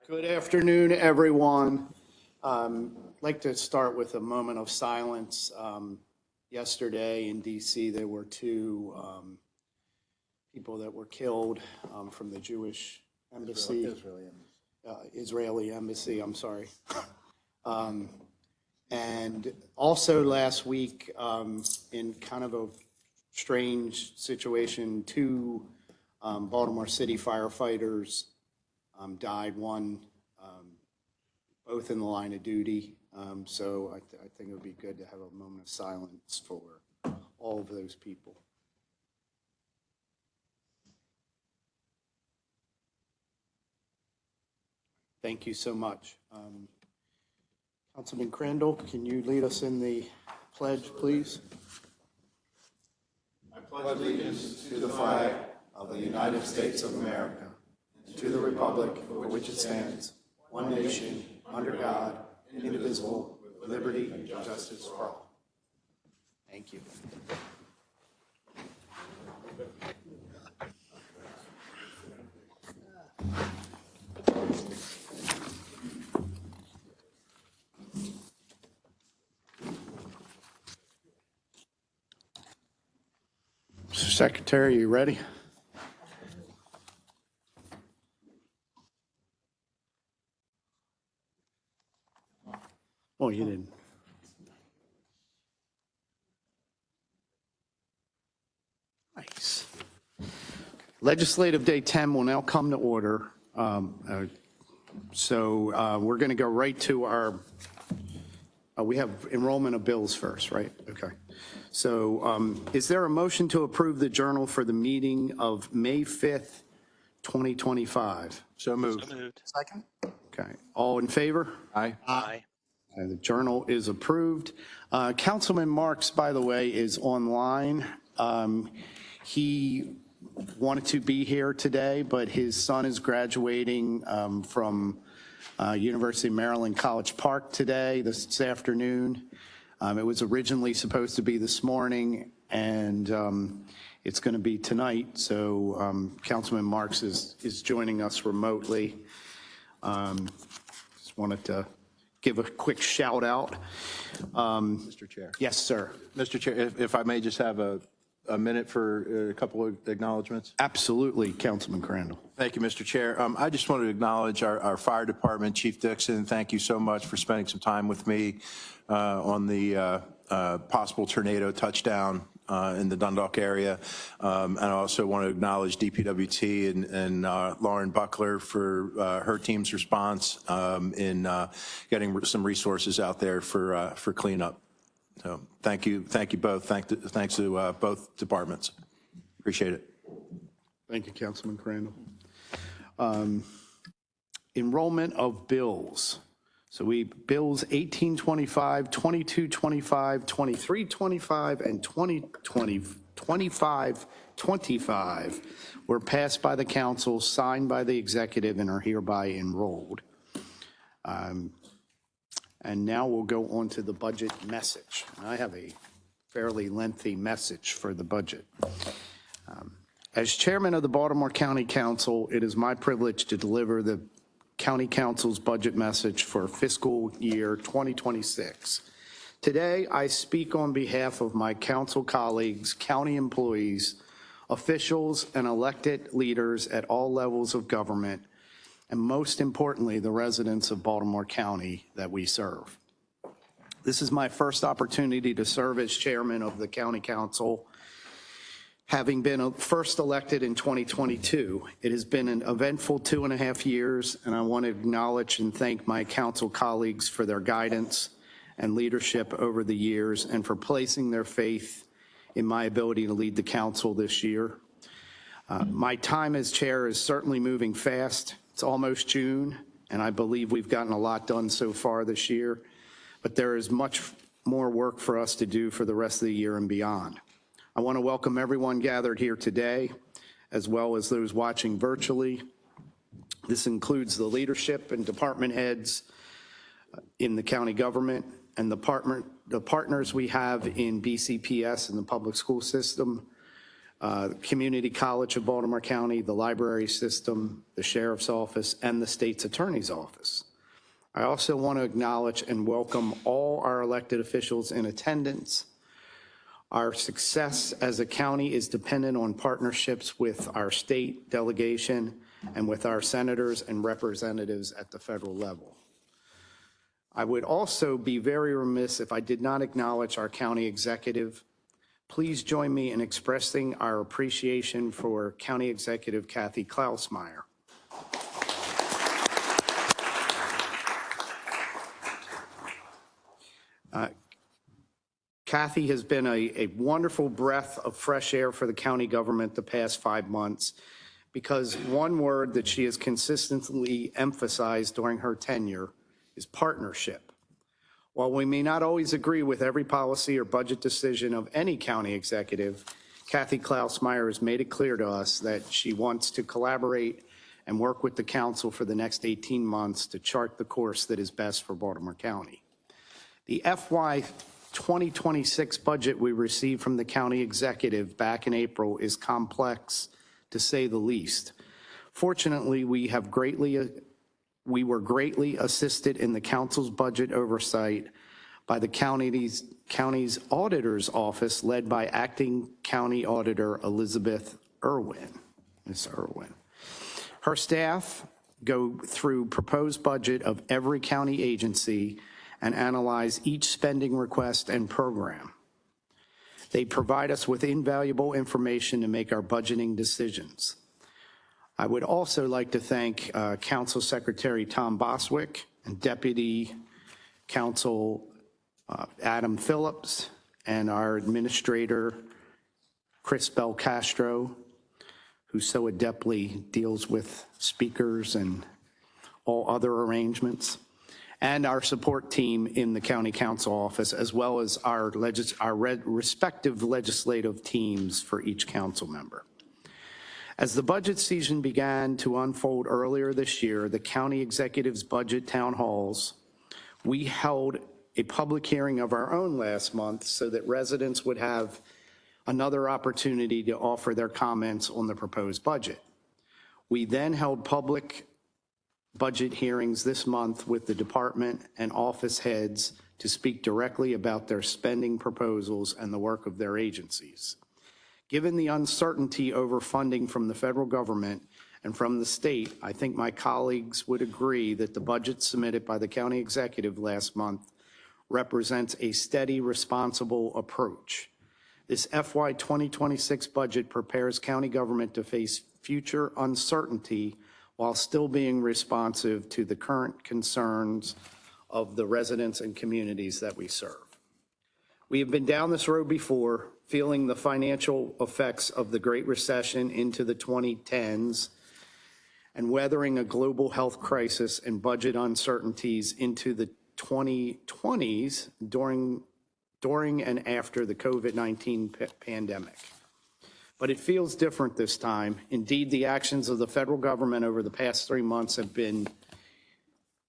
Good afternoon, everyone. I'd like to start with a moment of silence. Yesterday in DC, there were two people that were killed from the Jewish embassy, Israeli embassy, I'm sorry. And also last week, in kind of a strange situation, two Baltimore City firefighters died, one both in the line of duty. So I think it would be good to have a moment of silence for all of those people. Thank you so much. Councilman Crandall, can you lead us in the pledge, please? I pledge allegiance to the flag of the United States of America, and to the republic for which it stands, one nation, under God, indivisible, with liberty and justice for all. Thank you. Mr. Secretary, you ready? Oh, you didn't. Nice. Legislative Day 10 will now come to order. So we're going to go right to our, we have enrollment of bills first, right? Okay. So is there a motion to approve the journal for the meeting of May 5th, 2025? So moved. Second? Okay. All in favor? Aye. Aye. And the journal is approved. Councilman Marks, by the way, is online. He wanted to be here today, but his son is graduating from University of Maryland College Park today, this afternoon. It was originally supposed to be this morning, and it's going to be tonight. So Councilman Marks is joining us remotely. Just wanted to give a quick shout out. Mr. Chair. Yes, sir. Mr. Chair, if I may just have a minute for a couple of acknowledgements. Absolutely, Councilman Crandall. Thank you, Mr. Chair. I just want to acknowledge our fire department, Chief Dixon. Thank you so much for spending some time with me on the possible tornado touchdown in the Dundalk area. And I also want to acknowledge DPWT and Lauren Buckler for her team's response in getting some resources out there for cleanup. So thank you both. Thanks to both departments. Appreciate it. Thank you, Councilman Crandall. Enrollment of bills. So bills 1825, 2225, 2325, and 2525 were passed by the council, signed by the executive, and are hereby enrolled. And now we'll go on to the budget message. I have a fairly lengthy message for the budget. As chairman of the Baltimore County Council, it is my privilege to deliver the County Council's budget message for fiscal year 2026. Today, I speak on behalf of my council colleagues, county employees, officials, and elected leaders at all levels of government, and most importantly, the residents of Baltimore County that we serve. This is my first opportunity to serve as chairman of the County Council. Having been first elected in 2022, it has been an eventful 2.5 years, and I want to acknowledge and thank my council colleagues for their guidance and leadership over the years and for placing their faith in my ability to lead the council this year. My time as chair is certainly moving fast. It's almost June, and I believe we've gotten a lot done so far this year, but there is much more work for us to do for the rest of the year and beyond. I want to welcome everyone gathered here today, as well as those watching virtually. This includes the leadership and department heads in the county government and the partners we have in BCPS and the public school system, Community College of Baltimore County, the library system, the Sheriff's Office, and the State's Attorney's Office. I also want to acknowledge and welcome all our elected officials in attendance. Our success as a county is dependent on partnerships with our state delegation and with our senators and representatives at the federal level. I would also be very remiss if I did not acknowledge our county executive. Please join me in expressing our appreciation for County Executive Kathy Klausmeier. Kathy has been a wonderful breath of fresh air for the county government the past 5 months, because one word that she has consistently emphasized during her tenure is partnership. While we may not always agree with every policy or budget decision of any county executive, Kathy Klausmeier has made it clear to us that she wants to collaborate and work with the council for the next 18 months to chart the course that is best for Baltimore County. The FY 2026 budget we received from the county executive back in April is complex, to say the least. Fortunately, we were greatly assisted in the council's budget oversight by the county's auditor's office, led by acting county auditor Elizabeth Irwin, Ms. Irwin. Her staff go through proposed budget of every county agency and analyze each spending request and program. They provide us with invaluable information to make our budgeting decisions. I would also like to thank Council Secretary Tom Boswick and Deputy Council Adam Phillips and our Administrator Chris Belcastro, who so adeptly deals with speakers and all other arrangements, and our support team in the County Council office, as well as our respective legislative teams for each council member. As the budget season began to unfold earlier this year, the county executive's budget town halls, we held a public hearing of our own last month so that residents would have another opportunity to offer their comments on the proposed budget. We then held public budget hearings this month with the department and office heads to speak directly about their spending proposals and the work of their agencies. Given the uncertainty over funding from the federal government and from the state, I think my colleagues would agree that the budget submitted by the county executive last month represents a steady, responsible approach. This FY 2026 budget prepares county government to face future uncertainty while still being responsive to the current concerns of the residents and communities that we serve. We have been down this road before, feeling the financial effects of the Great Recession into the 2010s and weathering a global health crisis and budget uncertainties into the 2020s during and after the COVID-19 pandemic. But it feels different this time. Indeed, the actions of the federal government over the past 3 months have been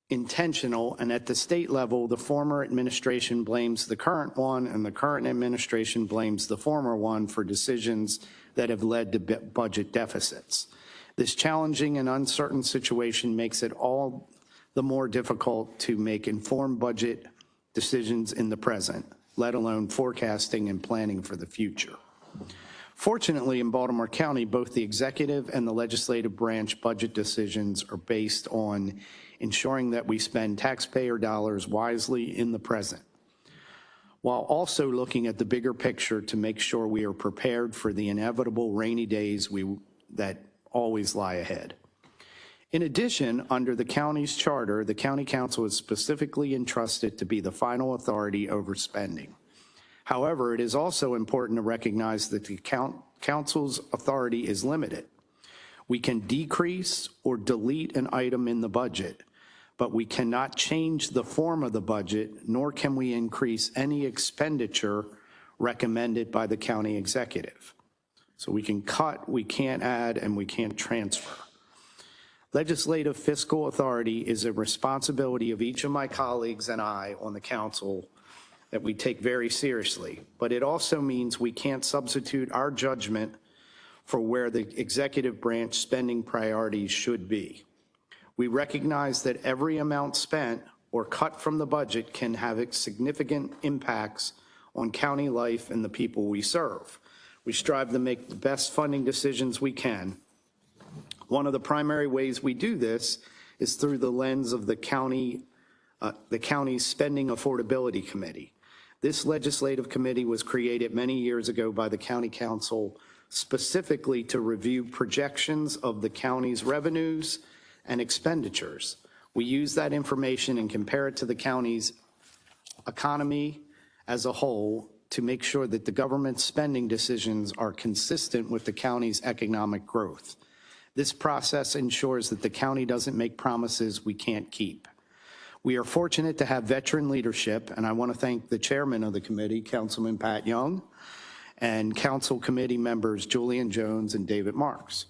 intentional, and at the state level, the former administration blames the current one, and the current administration blames the former one for decisions that have led to budget deficits. This challenging and uncertain situation makes it all the more difficult to make informed budget decisions in the present, let alone forecasting and planning for the future. Fortunately, in Baltimore County, both the executive and the legislative branch budget decisions are based on ensuring that we spend taxpayer dollars wisely in the present, while also looking at the bigger picture to make sure we are prepared for the inevitable rainy days that always lie ahead. In addition, under the county's charter, the county council is specifically entrusted to be the final authority over spending. However, it is also important to recognize that the council's authority is limited. We can decrease or delete an item in the budget, but we cannot change the form of the budget, nor can we increase any expenditure recommended by the county executive. So we can cut, we can't add, and we can't transfer. Legislative fiscal authority is a responsibility of each of my colleagues and I on the council that we take very seriously, but it also means we can't substitute our judgment for where the executive branch spending priorities should be. We recognize that every amount spent or cut from the budget can have significant impacts on county life and the people we serve. We strive to make the best funding decisions we can. One of the primary ways we do this is through the lens of the county's Spending Affordability Committee. This legislative committee was created many years ago by the County Council specifically to review projections of the county's revenues and expenditures. We use that information and compare it to the county's economy as a whole to make sure that the government's spending decisions are consistent with the county's economic growth. This process ensures that the county doesn't make promises we can't keep. We are fortunate to have veteran leadership, and I want to thank the chairman of the committee, Councilman Pat Young, and council committee members Julian Jones and David Marks.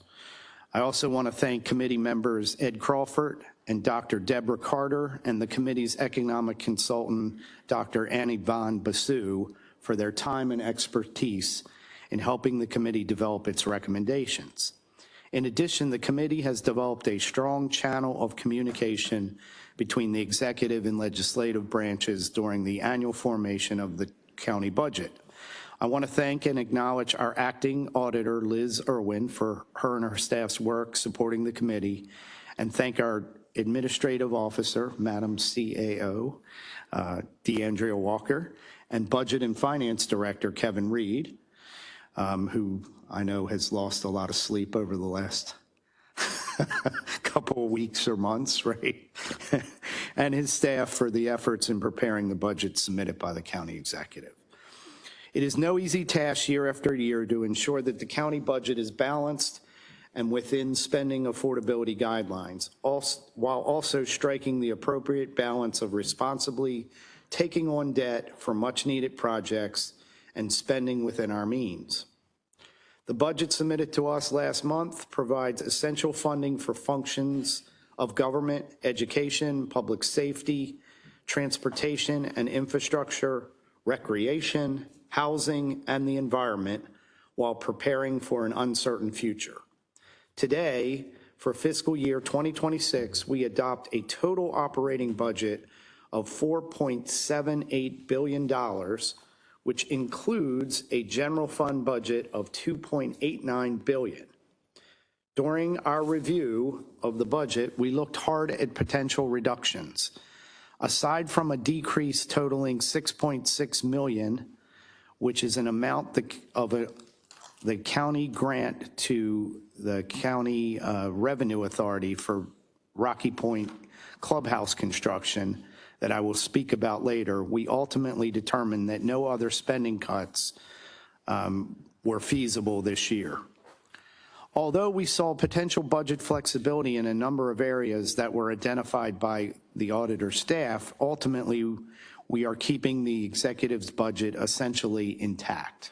I also want to thank committee members Ed Crawford and Dr. Deborah Carter and the committee's economic consultant, Dr. Annie Von Basu, for their time and expertise in helping the committee develop its recommendations. In addition, the committee has developed a strong channel of communication between the executive and legislative branches during the annual formation of the county budget. I want to thank and acknowledge our acting auditor, Liz Irwin, for her and her staff's work supporting the committee, and thank our administrative officer, Madam CAO, DeAndrea Walker, and budget and finance director, Kevin Reed, who I know has lost a lot of sleep over the last couple of weeks or months, right? And his staff for the efforts in preparing the budget submitted by the county executive. It is no easy task year after year to ensure that the county budget is balanced and within spending affordability guidelines, while also striking the appropriate balance of responsibly taking on debt for much needed projects and spending within our means. The budget submitted to us last month provides essential funding for functions of government, education, public safety, transportation and infrastructure, recreation, housing, and the environment while preparing for an uncertain future. Today, for fiscal year 2026, we adopt a total operating budget of $4.78 billion, which includes a general fund budget of $2.89 billion. During our review of the budget, we looked hard at potential reductions. Aside from a decrease totaling $6.6 million, which is an amount of the county grant to the county revenue authority for Rocky Point Clubhouse construction that I will speak about later, we ultimately determined that no other spending cuts were feasible this year. Although we saw potential budget flexibility in a number of areas that were identified by the auditor staff, ultimately we are keeping the executive's budget essentially intact.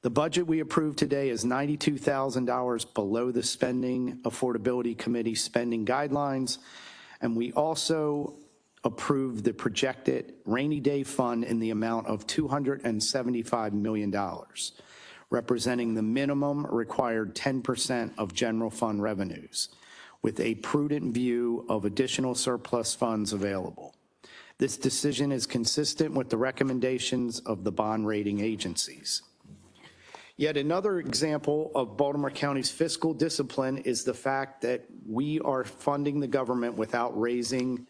The budget we approved today is $92,000 below the Spending Affordability Committee spending guidelines, and we also approved the projected rainy day fund in the amount of $275 million, representing the minimum required 10% of general fund revenues, with a prudent view of additional surplus funds available. This decision is consistent with the recommendations of the bond rating agencies. Yet another example of Baltimore County's fiscal discipline is the fact that we are funding the government without raising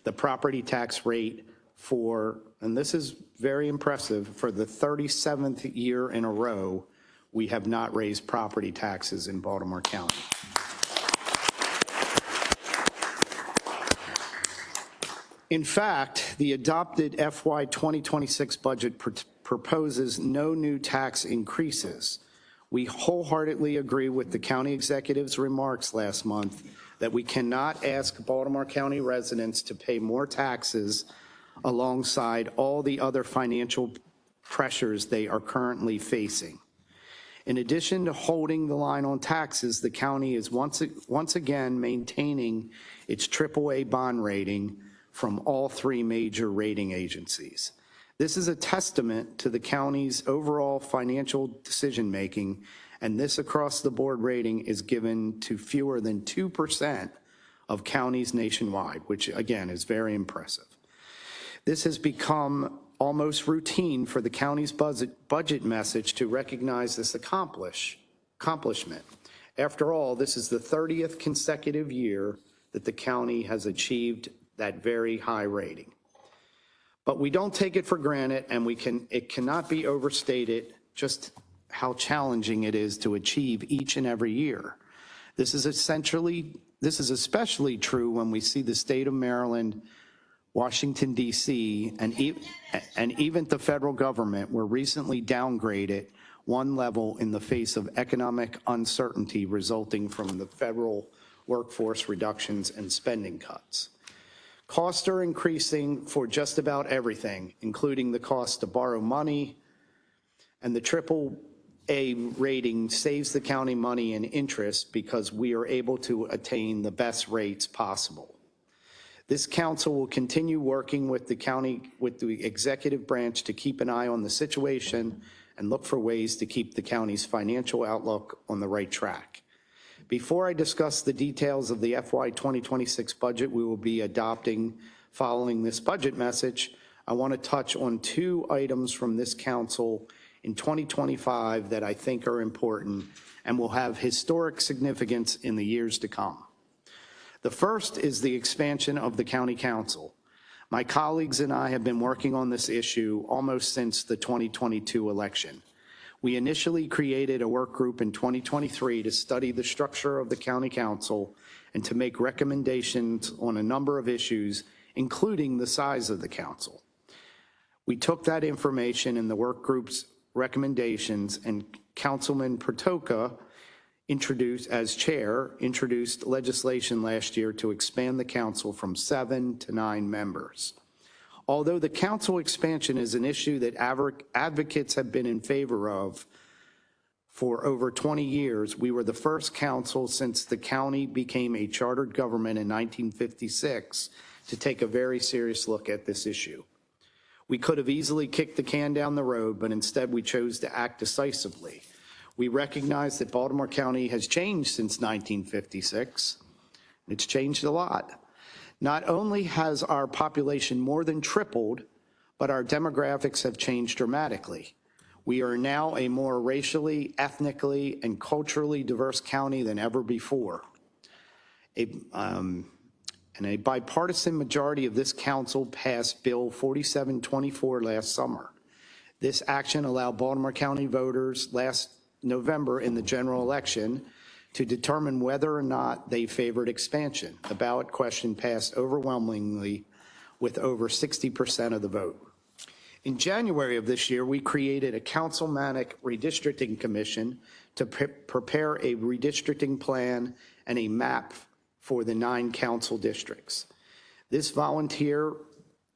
the property tax rate for, and this is very impressive, for the 37th year in a row, we have not raised property taxes in Baltimore County. In fact, the adopted FY 2026 budget proposes no new tax increases. We wholeheartedly agree with the county executive's remarks last month that we cannot ask Baltimore County residents to pay more taxes alongside all the other financial pressures they are currently facing. In addition to holding the line on taxes, the county is once again maintaining its AAA bond rating from all three major rating agencies. This is a testament to the county's overall financial decision-making and this across-the-board rating is given to fewer than 2% of counties nationwide, which again is very impressive. This has become almost routine for the county's budget message to recognize this accomplishment. After all, this is the 30th consecutive year that the county has achieved that very high rating. But we don't take it for granted, and it cannot be overstated just how challenging it is to achieve each and every year. This is especially true when we see the state of Maryland, Washington, D.C., and even the federal government were recently downgraded one level in the face of economic uncertainty resulting from the federal workforce reductions and spending cuts. Costs are increasing for just about everything, including the cost to borrow money, and the AAA rating saves the county money and interest because we are able to attain the best rates possible. This council will continue working with the executive branch to keep an eye on the situation and look for ways to keep the county's financial outlook on the right track. Before I discuss the details of the FY 2026 budget we will be adopting following this budget message, I want to touch on two items from this council in 2025 that I think are important and will have historic significance in the years to come. The first is the expansion of the county council. My colleagues and I have been working on this issue almost since the 2022 election. We initially created a work group in 2023 to study the structure of the county council and to make recommendations on a number of issues, including the size of the council. We took that information in the work group's recommendations, and Councilman Pertoka, as chair, introduced legislation last year to expand the council from 7 to 9 members. Although the council expansion is an issue that advocates have been in favor of for over 20 years, we were the first council since the county became a chartered government in 1956 to take a very serious look at this issue. We could have easily kicked the can down the road, but instead we chose to act decisively. We recognize that Baltimore County has changed since 1956. It's changed a lot. Not only has our population more than tripled, but our demographics have changed dramatically. We are now a more racially, ethnically, and culturally diverse county than ever before. And a bipartisan majority of this council passed Bill 4724 last summer. This action allowed Baltimore County voters last November in the general election to determine whether or not they favored expansion. The ballot question passed overwhelmingly with over 60% of the vote. In January of this year, we created a councilmanic redistricting commission to prepare a redistricting plan and a map for the 9 council districts. This volunteer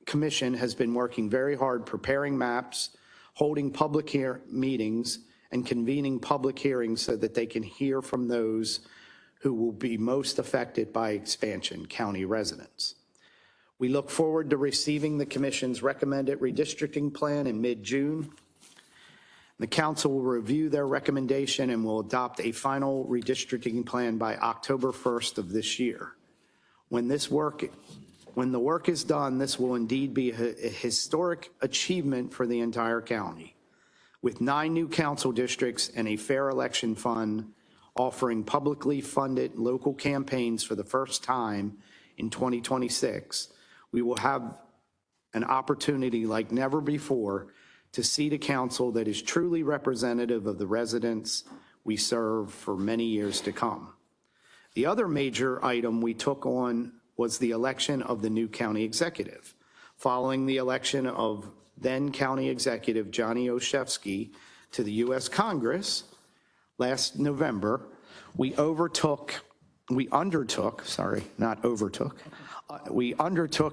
commission has been working very hard preparing maps, holding public meetings, and convening public hearings so that they can hear from those who will be most affected by expansion, county residents. We look forward to receiving the commission's recommended redistricting plan in mid-June. The council will review their recommendation and will adopt a final redistricting plan by October 1st of this year. When the work is done, this will indeed be a historic achievement for the entire county. With 9 new council districts and a fair election fund offering publicly funded local campaigns for the first time in 2026, we will have an opportunity like never before to seat a council that is truly representative of the residents we serve for many years to come. The other major item we took on was the election of the new county executive. Following the election of then County Executive Johnny Olszewski to the U.S. Congress last November, we undertook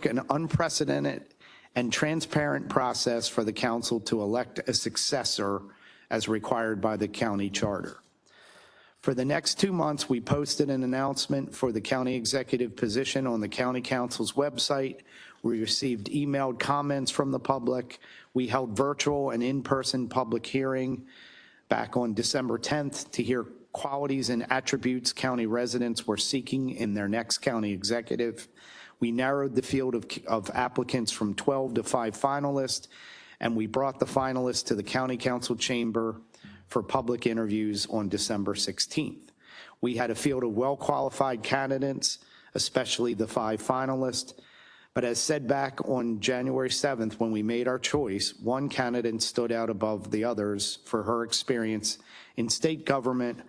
an unprecedented and transparent process for the council to elect a successor as required by the county charter. For the next 2 months, we posted an announcement for the county executive position on the county council's website. We received emailed comments from the public. We held virtual and in-person public back on December 10th to hear qualities and attributes county residents were seeking in their next county executive. We narrowed the field of applicants from 12 to 5 finalists, and we brought the finalists to the county council chamber for public interviews on December 16th. We had a field of well-qualified candidates, especially the 5 finalists. But as said back on January 7th, when we made our choice, one candidate stood out above the others for her experience in state government,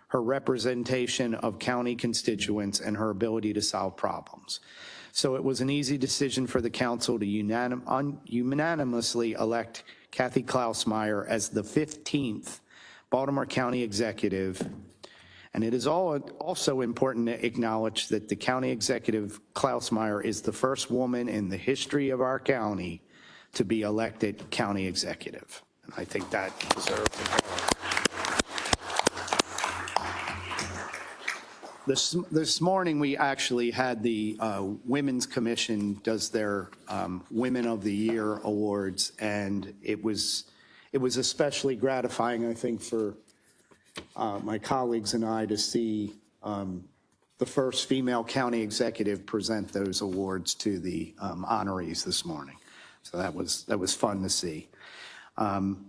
her representation of county constituents, and her ability to solve problems. So it was an easy decision for the council to unanimously elect Kathy Klausmeyer as the 15th Baltimore County Executive. And it is also important to acknowledge that the County Executive Klausmeyer is the first woman in the history of our county to be elected county executive. And I think that deserves This morning, we actually had the Women's Commission does their Women of the Year awards, and it was especially gratifying, I think, for my colleagues and I to see the first female county executive present those awards to the honorees this morning. So that was fun to see.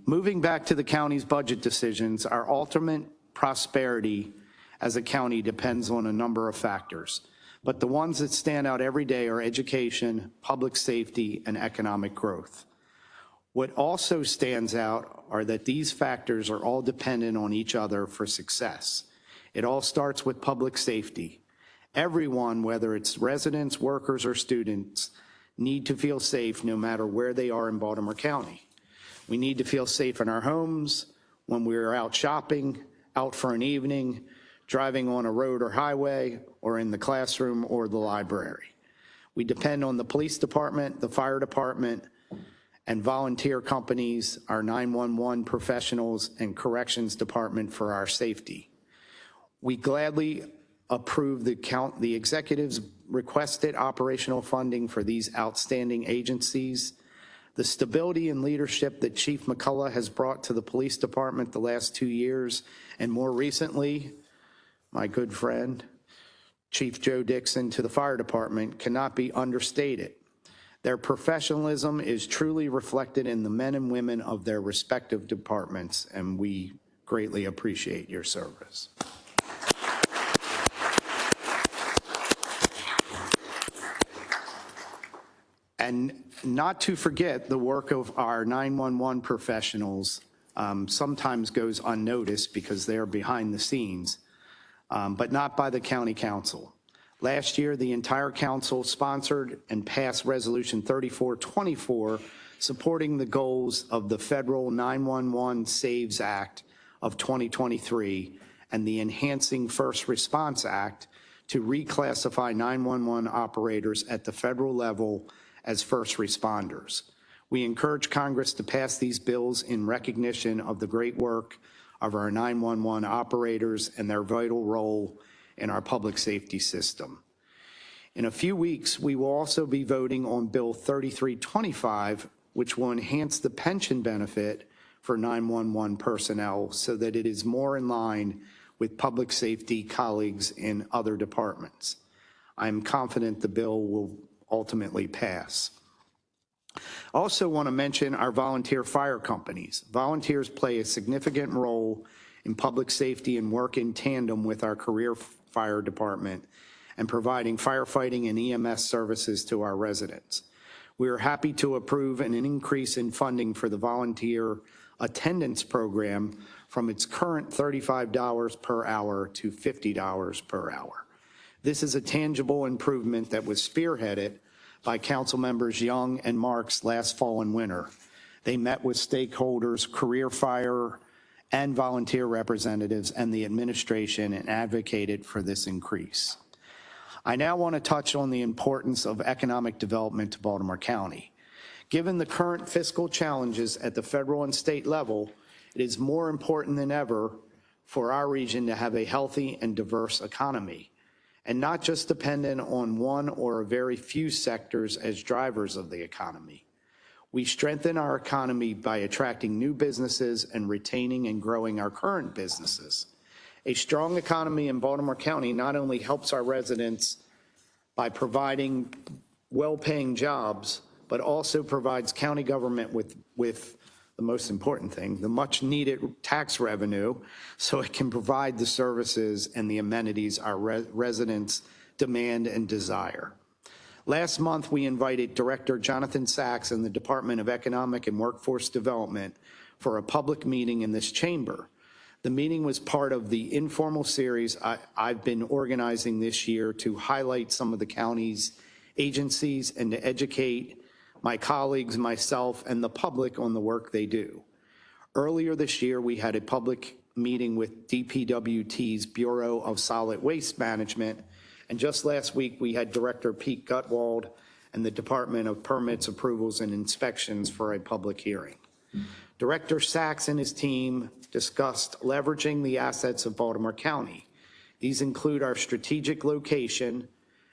Moving back to the county's budget decisions, our ultimate prosperity as a county depends on a number of factors, but the ones that stand out every day are education, public safety, and economic growth. What also stands out are that these factors are all dependent on each other for success. It all starts with public safety. Everyone, whether it's residents, workers, or students, need to feel safe no matter where they are in Baltimore County. We need to feel safe in our homes, when we're out shopping, out for an evening, driving on a road or highway, or in the classroom or the library. We depend on the police department, the fire department, and volunteer companies, our 911 professionals, and corrections department for our safety. We gladly approve the executive's requested operational funding for these outstanding agencies. The stability and leadership that Chief McCullough has brought to the police department the last 2 years, and more recently, my good friend, Chief Joe Dixon, to the fire department, cannot be understated. Their professionalism is truly reflected in the men and women of their respective departments, and we greatly appreciate your service. And not to forget, the work of our 911 professionals sometimes goes unnoticed because they're behind the scenes, but not by the county council. Last year, the entire council sponsored and passed Resolution 3424, supporting the goals of the Federal 911 Saves Act of 2023 and the Enhancing First Response Act to reclassify 911 operators at the federal level as first responders. We encourage Congress to pass these bills in recognition of the great work of our 911 operators and their vital role in our public safety system. In a few weeks, we will also be voting on Bill 3325, which will enhance the pension benefit for 911 personnel so that it is more in line with public safety colleagues in other departments. I'm confident the bill will ultimately pass. I also want to mention our volunteer fire companies. Volunteers play a significant role in public safety and work in tandem with our career fire department and providing firefighting and EMS services to our residents. We are happy to approve an increase in funding for the volunteer attendance program from its current $35 per hour to $50 per hour. This is a tangible improvement that was spearheaded by Council Members Young and Marks last fall and winter. They met with stakeholders, career fire and volunteer representatives, and the administration, and advocated for this increase. I now want to touch on the importance of economic development to Baltimore County. Given the current fiscal challenges at the federal and state level, it is more important than ever for our region to have a healthy and diverse economy, and not just dependent on one or a very few sectors as drivers of the economy. We strengthen our economy by attracting new businesses and retaining and growing our current businesses. A strong economy in Baltimore County not only helps our residents by providing well-paying jobs, but also provides county government with the most important thing, the much-needed tax revenue, so it can provide the services and the amenities our residents demand and desire. Last month, we invited Director Jonathan Sachs and the Department of Economic and Workforce Development for a public meeting in this chamber. The meeting was part of the informal series I've been organizing this year to highlight some of the county's agencies and to educate my colleagues, myself, and the public on the work they do. Earlier this year, we had a public meeting with DPWT's Bureau of Solid Waste Management, and just last week, we had Director Pete Gutwald and the Department of Permits, Approvals, and Inspections for a public hearing. Director Sachs and his team discussed leveraging the assets of Baltimore County. These include our strategic location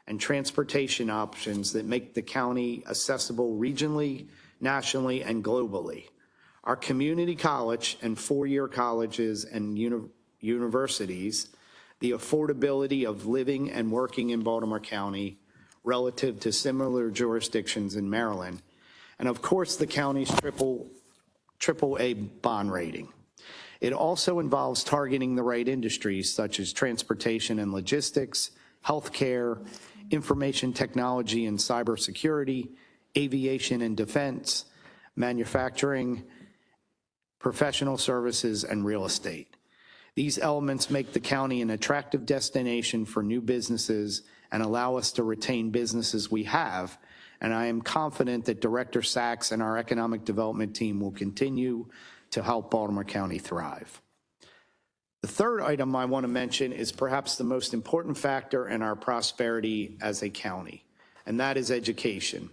and transportation options that make the county accessible regionally, nationally, and globally. Our community college and four-year colleges and universities, the affordability of living and working in Baltimore County relative to similar jurisdictions in Maryland, and of course the county's AAA bond rating. It also involves targeting the right industries such as transportation and logistics, healthcare, information technology and cybersecurity, aviation and defense, manufacturing, professional services, and real estate. These elements make the county an attractive destination for new businesses and allow us to retain businesses we have, and I am confident that Director Sachs and our economic development team will continue to help Baltimore County thrive. The third item I want to mention is perhaps the most important factor in our prosperity as a county, and that is education.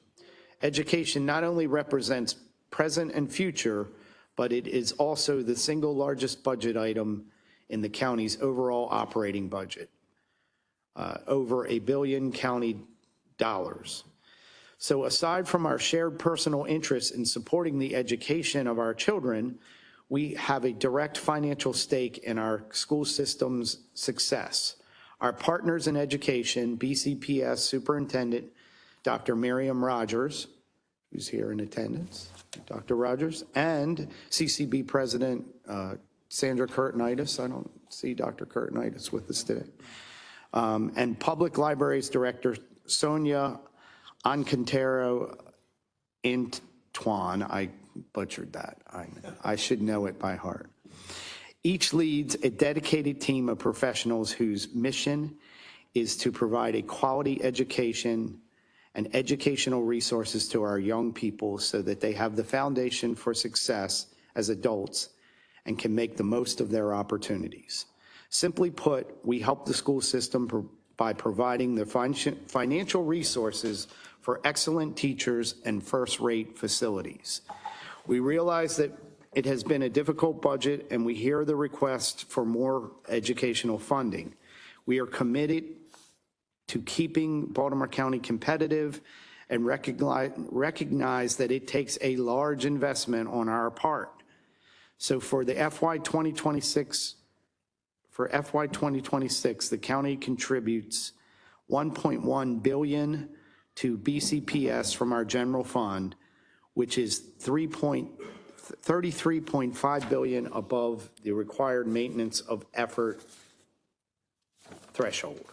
Education not only represents present and future, but it is also the single largest budget item in the county's overall operating budget, over $1 billion county dollars. So aside from our shared personal interest in supporting the education of our children, we have a direct financial stake in our school system's success. Our partners in education, BCPS Superintendent Dr. Miriam Rogers, who's here in attendance, Dr. Rogers, and CCB President Sandra Curtinitis. I don't see Dr. Curtinitis with us today. And Public Libraries Director Sonia Alcantara Antoine. I butchered that. I should know it by heart. Each leads a dedicated team of professionals whose mission is to provide a quality education and educational resources to our young people so that they have the foundation for success as adults and can make the most of their opportunities. Simply put, we help the school system by providing the financial resources for excellent teachers and first-rate facilities. We realize that it has been a difficult budget and we hear the request for more educational funding. We are committed to keeping Baltimore County competitive and recognize that it takes a large investment on our part. So for the FY 2026, the county contributes $1.1 billion to BCPS from our general fund, which is $33.5 billion above the required maintenance of effort threshold.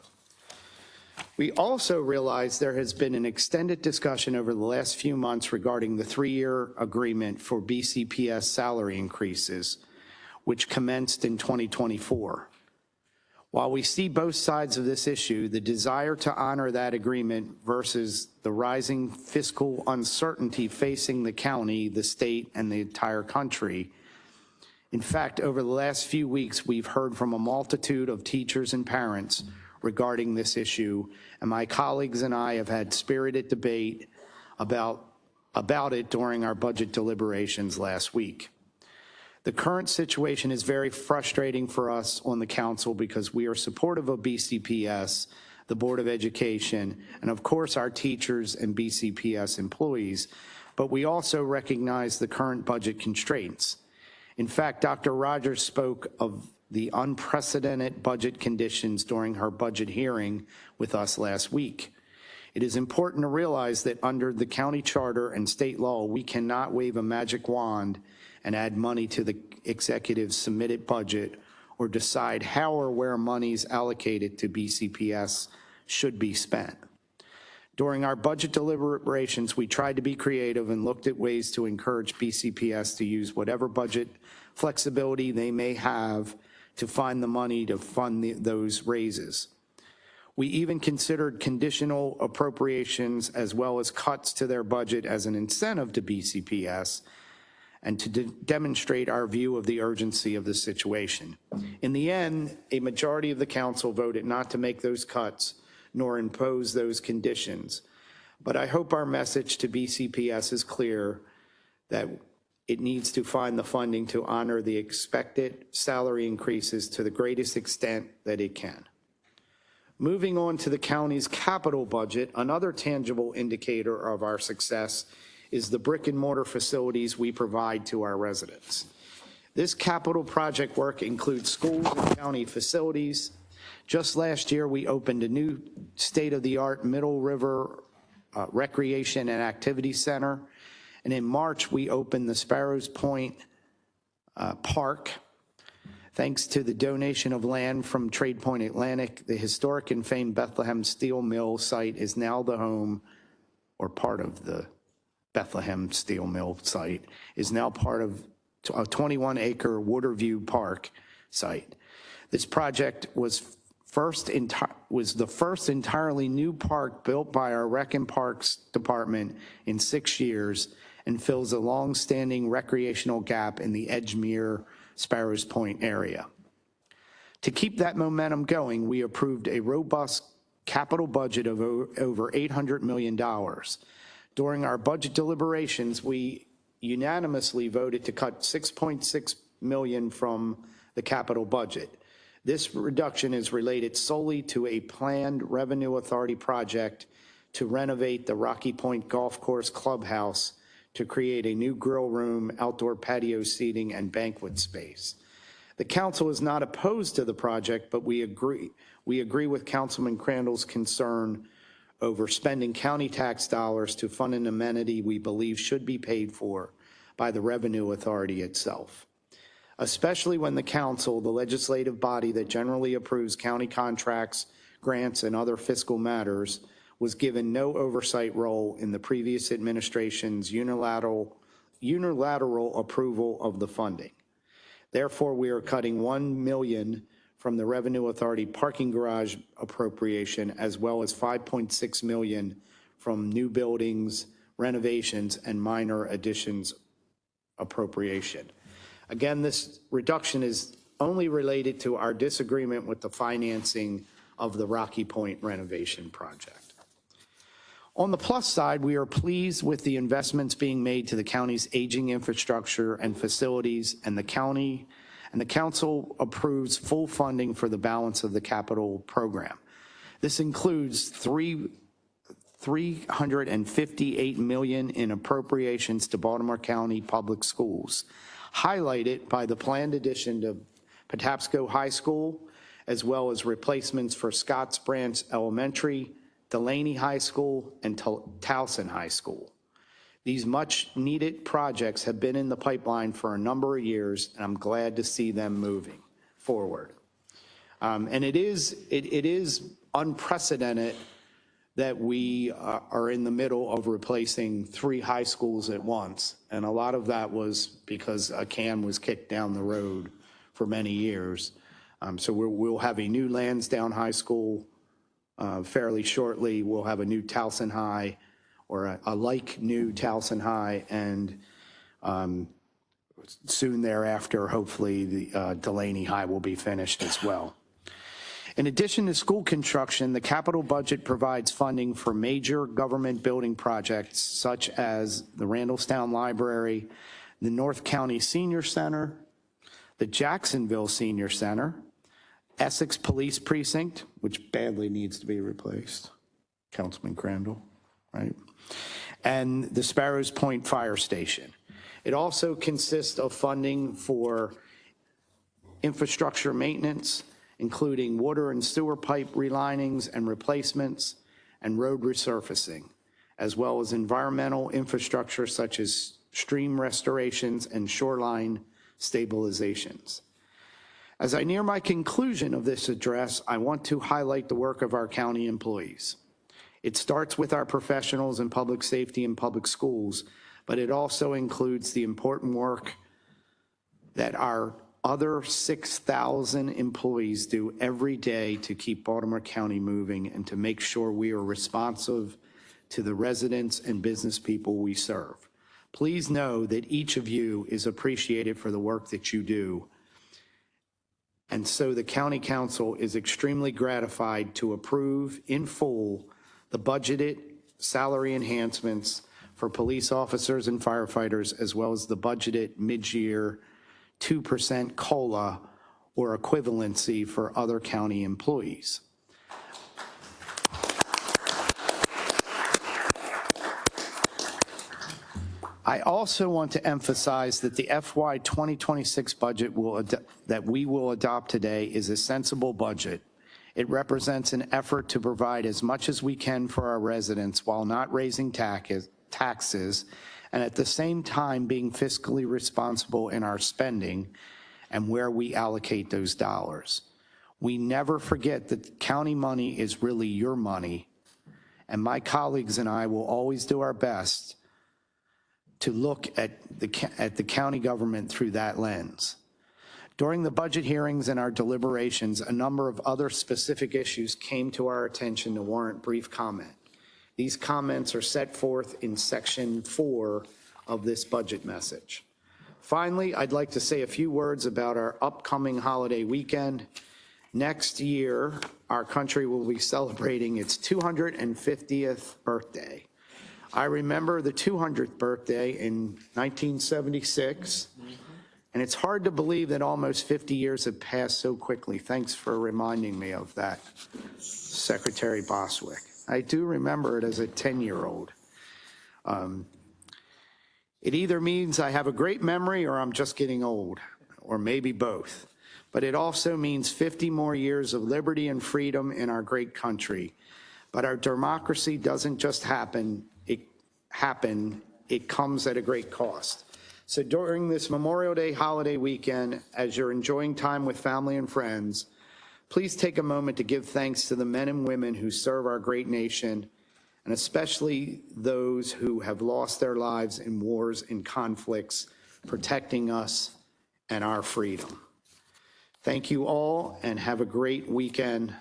We also realize there has been an extended discussion over the last few months regarding the 3-year agreement for BCPS salary increases, which commenced in 2024. While we see both sides of this issue, the desire to honor that agreement versus the rising fiscal uncertainty facing the county, the state, and the entire country. In fact, over the last few weeks, we've heard from a multitude of teachers and parents regarding this issue, and my colleagues and I have had spirited debate about it during our budget deliberations last week. The current situation is very frustrating for us on the council because we are supportive of BCPS, the Board of Education, and of course our teachers and BCPS employees, but we also recognize the current budget constraints. In fact, Dr. Rogers spoke of the unprecedented budget conditions during her budget hearing with us last week. It is important to realize that under the county charter and state law, we cannot wave a magic wand and add money to the executive's submitted budget or decide how or where monies allocated to BCPS should be spent. During our budget deliberations, we tried to be creative and looked at ways to encourage BCPS to use whatever budget flexibility they may have to find the money to fund those raises. We even considered conditional appropriations as well as cuts to their budget as an incentive to BCPS and to demonstrate our view of the urgency of the situation. In the end, a majority of the council voted not to make those cuts nor impose those conditions. But I hope our message to BCPS is clear that it needs to find the funding to honor the expected salary increases to the greatest extent that it can. Moving on to the county's capital budget, another tangible indicator of our success is the brick and mortar facilities we provide to our residents. This capital project work includes schools and county facilities. Just last year, we opened a new state-of-the-art Middle River Recreation and Activity Center. And in March, we opened the Sparrows Point Park. Thanks to the donation of land from Trade Point Atlantic, the historic and famed Bethlehem Steel Mill site is now the home, or part of the Bethlehem Steel Mill site, is now part of a 21-acre Waterview Park site. This project was the first entirely new park built by our Rec and Parks Department in 6 years and fills a long-standing recreational gap in the Edgemere Sparrows Point area. To keep that momentum going, we approved a robust capital budget of over $800 million. During our budget deliberations, we unanimously voted to cut $6.6 million from the capital budget. This reduction is related solely to a planned Revenue Authority project to renovate the Rocky Point Golf Course Clubhouse to create a new grill room, outdoor patio seating, and banquet space. The council is not opposed to the project, but we agree with Councilman Crandall's concern over spending county tax dollars to fund an amenity we believe should be paid for by the Revenue Authority itself, especially when the council, the legislative body that generally approves county contracts, grants, and other fiscal matters, was given no oversight role in the previous administration's unilateral approval of the funding. Therefore, we are cutting $1 million from the Revenue Authority parking garage appropriation, as well as $5.6 million from new buildings, renovations, and minor additions appropriation. Again, this reduction is only related to our disagreement with the financing of the Rocky Point renovation project. On the plus side, we are pleased with the investments being made to the county's aging infrastructure and facilities, and the council approves full funding for the balance of the capital program. This includes $358 million in appropriations to Baltimore County Public Schools, highlighted by the planned addition to Patapsco High School, as well as replacements for Scotts Branch Elementary, Delaney High School, and Towson High School. These much-needed projects have been in the pipeline for a number of years, and I'm glad to see them moving forward. And it is unprecedented that we are in the middle of replacing 3 high schools at once, and a lot of that was because a can was kicked down the road for many years. So we'll have a new Lansdowne High School fairly shortly. We'll have a new Towson High, or a like new Towson High, and soon thereafter, hopefully, the Delaney High will be finished as well. In addition to school construction, the capital budget provides funding for major government building projects such as the Randallstown Library, the North County Senior Center, the Jacksonville Senior Center, Essex Police Precinct, which badly needs to be replaced, Councilman Crandall, right? and the Sparrows Point Fire Station. It also consists of funding for infrastructure maintenance, including water and sewer pipe relinings and replacements and road resurfacing, as well as environmental infrastructure such as stream restorations and shoreline stabilizations. As I near my conclusion of this address, I want to highlight the work of our county employees. It starts with our professionals in public safety and public schools, but it also includes the important work that our other 6,000 employees do every day to keep Baltimore County moving and to make sure we are responsive to the residents and business people we serve. Please know that each of you is appreciated for the work that you do. And so the County Council is extremely gratified to approve in full the budgeted salary enhancements for police officers and firefighters, as well as the budgeted mid-year 2% COLA or equivalency for other county employees. I also want to emphasize that the FY 2026 budget that we will adopt today is a sensible budget. It represents an effort to provide as much as we can for our residents while not raising taxes, and at the same time being fiscally responsible in our spending and where we allocate those dollars. We never forget that county money is really your money, and my colleagues and I will always do our best to look at the county government through that lens. During the budget hearings and our deliberations, a number of other specific issues came to our attention to warrant brief comment. These comments are set forth in section 4 of this budget message. Finally, I'd like to say a few words about our upcoming holiday weekend. Next year, our country will be celebrating its 250th birthday. I remember the 200th birthday in 1976, and it's hard to believe that almost 50 years have passed so quickly. Thanks for reminding me of that, Secretary Boswick. I do remember it as a 10-year-old. It either means I have a great memory or I'm just getting old, or maybe both. But it also means 50 more years of liberty and freedom in our great country. But our democracy doesn't just happen, it comes at a great cost. So during this Memorial Day holiday weekend, as you're enjoying time with family and friends, please take a moment to give thanks to the men and women who serve our great nation, and especially those who have lost their lives in wars and conflicts, protecting us and our freedom. Thank you all, and have a great weekend.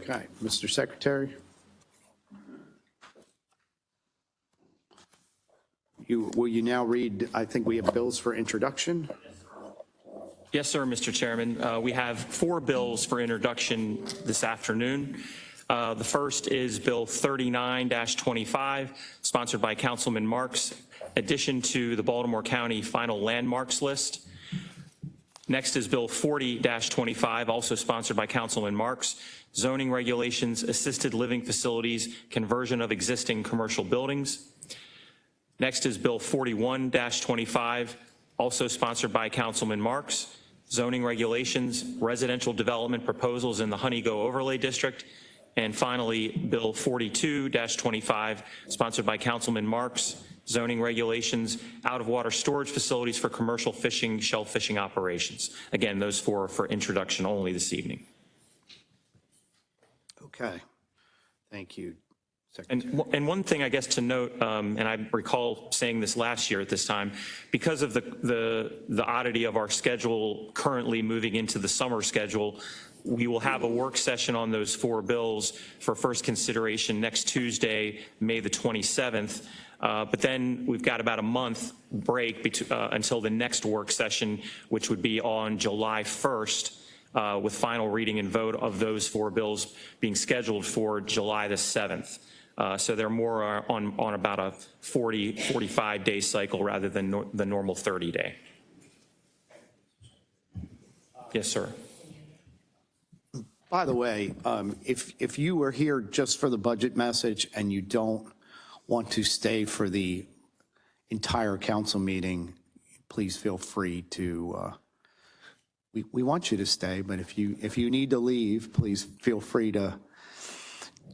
Okay, Mr. Secretary. Will you now read, I think we have bills for introduction? Yes, sir, Mr. Chairman. We have 4 bills for introduction this afternoon. The first is Bill 39-25, sponsored by Councilman Marks, addition to the Baltimore County Final Landmarks List. Next is Bill 40-25, also sponsored by Councilman Marks, zoning regulations, assisted living facilities, conversion of existing commercial buildings. Next is Bill 41-25, also sponsored by Councilman Marks, zoning regulations, residential development proposals in the Honeygo Overlay District. And finally, Bill 42-25, sponsored by Councilman Marks, zoning regulations, out-of-water storage facilities for commercial fishing, shell fishing operations. Again, those 4 are for introduction only this evening. Okay, thank you, Secretary. And one thing I guess to note, and I recall saying this last year at this time, because of the oddity of our schedule currently moving into the summer schedule, we will have a work session on those 4 bills for first consideration next Tuesday, May the 27th. But then we've got about a month break until the next work session, which would be on July 1st. With final reading and vote of those 4 bills being scheduled for July the 7th. So they're more on about a 45-day cycle rather than the normal 30-day. Yes, sir. By the way, if you were here just for the budget message and you don't want to stay for the entire council meeting, please feel free to, we want you to stay, but if you need to leave, please feel free to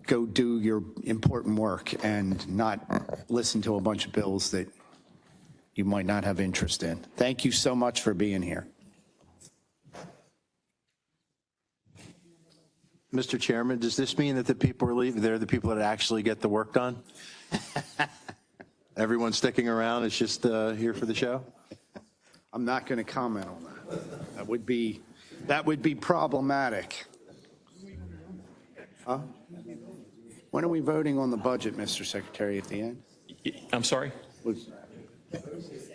go do your important work and not listen to a bunch of bills that you might not have interest in. Thank you so much for being here. Mr. Chairman, does this mean that the people are leaving? They're the people that actually get the work done? Everyone sticking around is just here for the show? I'm not going to comment on that. That would be problematic. Huh? When are we voting on the budget, Mr. Secretary, at the end? I'm sorry?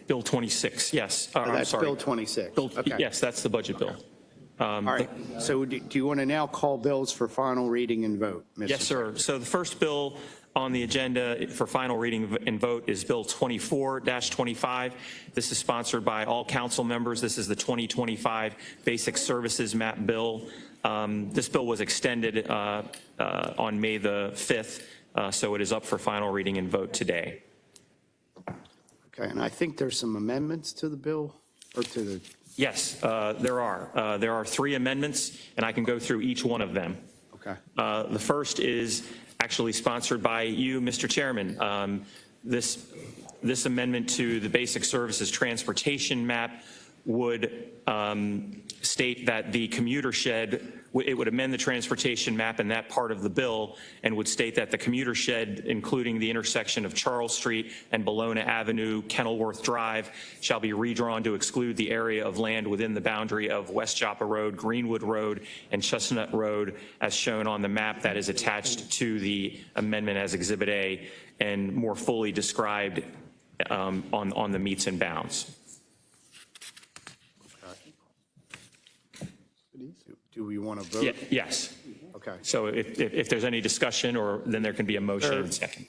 Bill 26, yes. I'm That's sorry. Bill 26. Okay. Yes, that's the budget bill. All right. So do you want to now call bills for final reading and vote, Mr. Yes, sir. So the first bill on the agenda for final reading and vote is Bill 24-25. This is sponsored by all council members. This is the 2025 Basic Services Map Bill. This bill was extended on May the 5th, so it is up for final reading and vote today. Okay, and I think there's some amendments to the bill, or to the... Yes, there are. There are 3 amendments, and I can go through each one of them. Okay. The first is actually sponsored by you, Mr. Chairman. This amendment to the Basic Services Transportation Map would state that the commuter shed, it would amend the transportation map in that part of the bill and would state that the commuter shed, including the intersection of Charles Street and Bologna Avenue, Kenilworth Drive, shall be redrawn to exclude the area of land within the boundary of West Joppa Road, Greenwood Road, and Chestnut Road as shown on the map that is attached to the amendment as Exhibit A and more fully described on the meets and bounds. Do we want to vote? Yes. Okay. So if there's any discussion, or then there can be a motion in a second.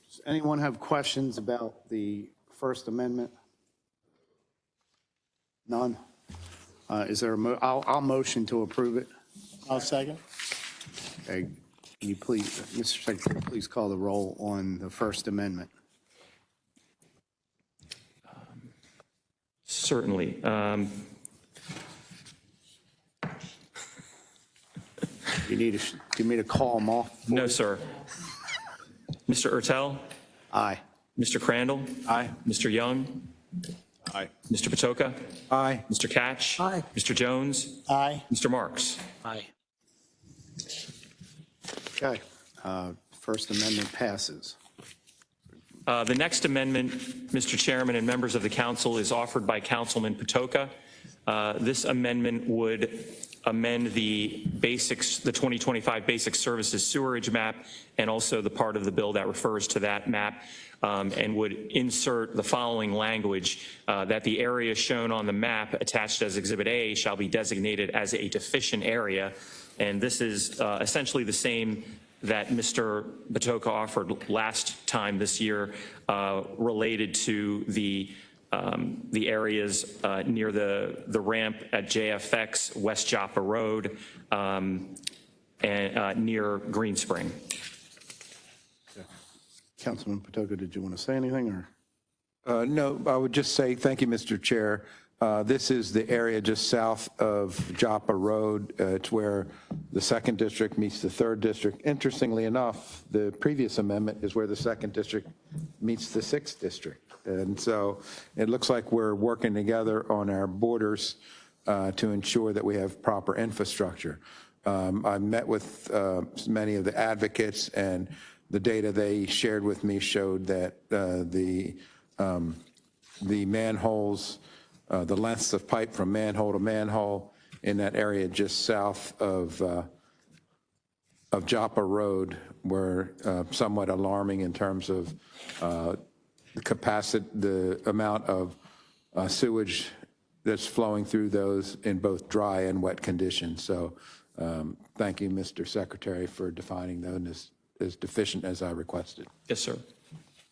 Does anyone have questions about the First Amendment? None? Is there I'll motion to approve it. I'll second. Okay. Can you please, Mr. Secretary, please call the roll on the First Amendment? Certainly. Do you need me to call them off? No, sir. Mr. Ertel? Aye. Mr. Crandall? Aye. Mr. Young? Aye. Mr. Patoka? Aye. Mr. Catch? Aye. Mr. Jones? Aye. Mr. Marks? Aye. Okay. First Amendment passes. The next amendment, Mr. Chairman and members of the council, is offered by Councilman Patoka. This amendment would amend the 2025 Basic Services Sewerage Map and also the part of the bill that refers to that map, and would insert the following language, that the area shown on the map attached as Exhibit A shall be designated as a deficient area. And this is essentially the same that Mr. Patoka offered last time this year, related to the areas near the ramp at JFX, West Joppa Road, and near Green Spring. Councilman Patoka, did you want to say anything, or? No, I would just say thank you, Mr. Chair. This is the area just south of Joppa Road. It's where the 2nd District meets the 3rd District. Interestingly enough, the previous amendment is where the 2nd District meets the 6th District. And so it looks like we're working together on our borders to ensure that we have proper infrastructure. I met with many of the advocates, and the data they shared with me showed that the manholes, the lengths of pipe from manhole to manhole in that area just south of Joppa Road were somewhat alarming in terms of the capacity, the amount of sewage that's flowing through those in both dry and wet conditions. So thank you, Mr. Secretary, for defining those as deficient as I requested. Yes, sir.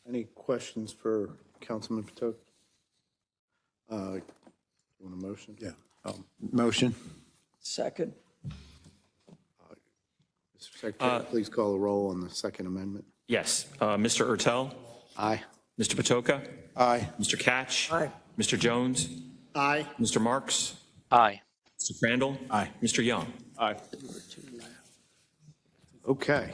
Any questions for Councilman Patoka? You want a motion? Yeah. Motion? Second. Mr. Secretary, please call the roll on the Second Amendment. Yes. Mr. Ertel, Aye. Mr. Patoka, Aye. Mr. Catch. Aye. Mr. Jones, Aye. Mr. Marks, Aye. Mr. Crandall. Aye. Mr. Young. Aye. Okay,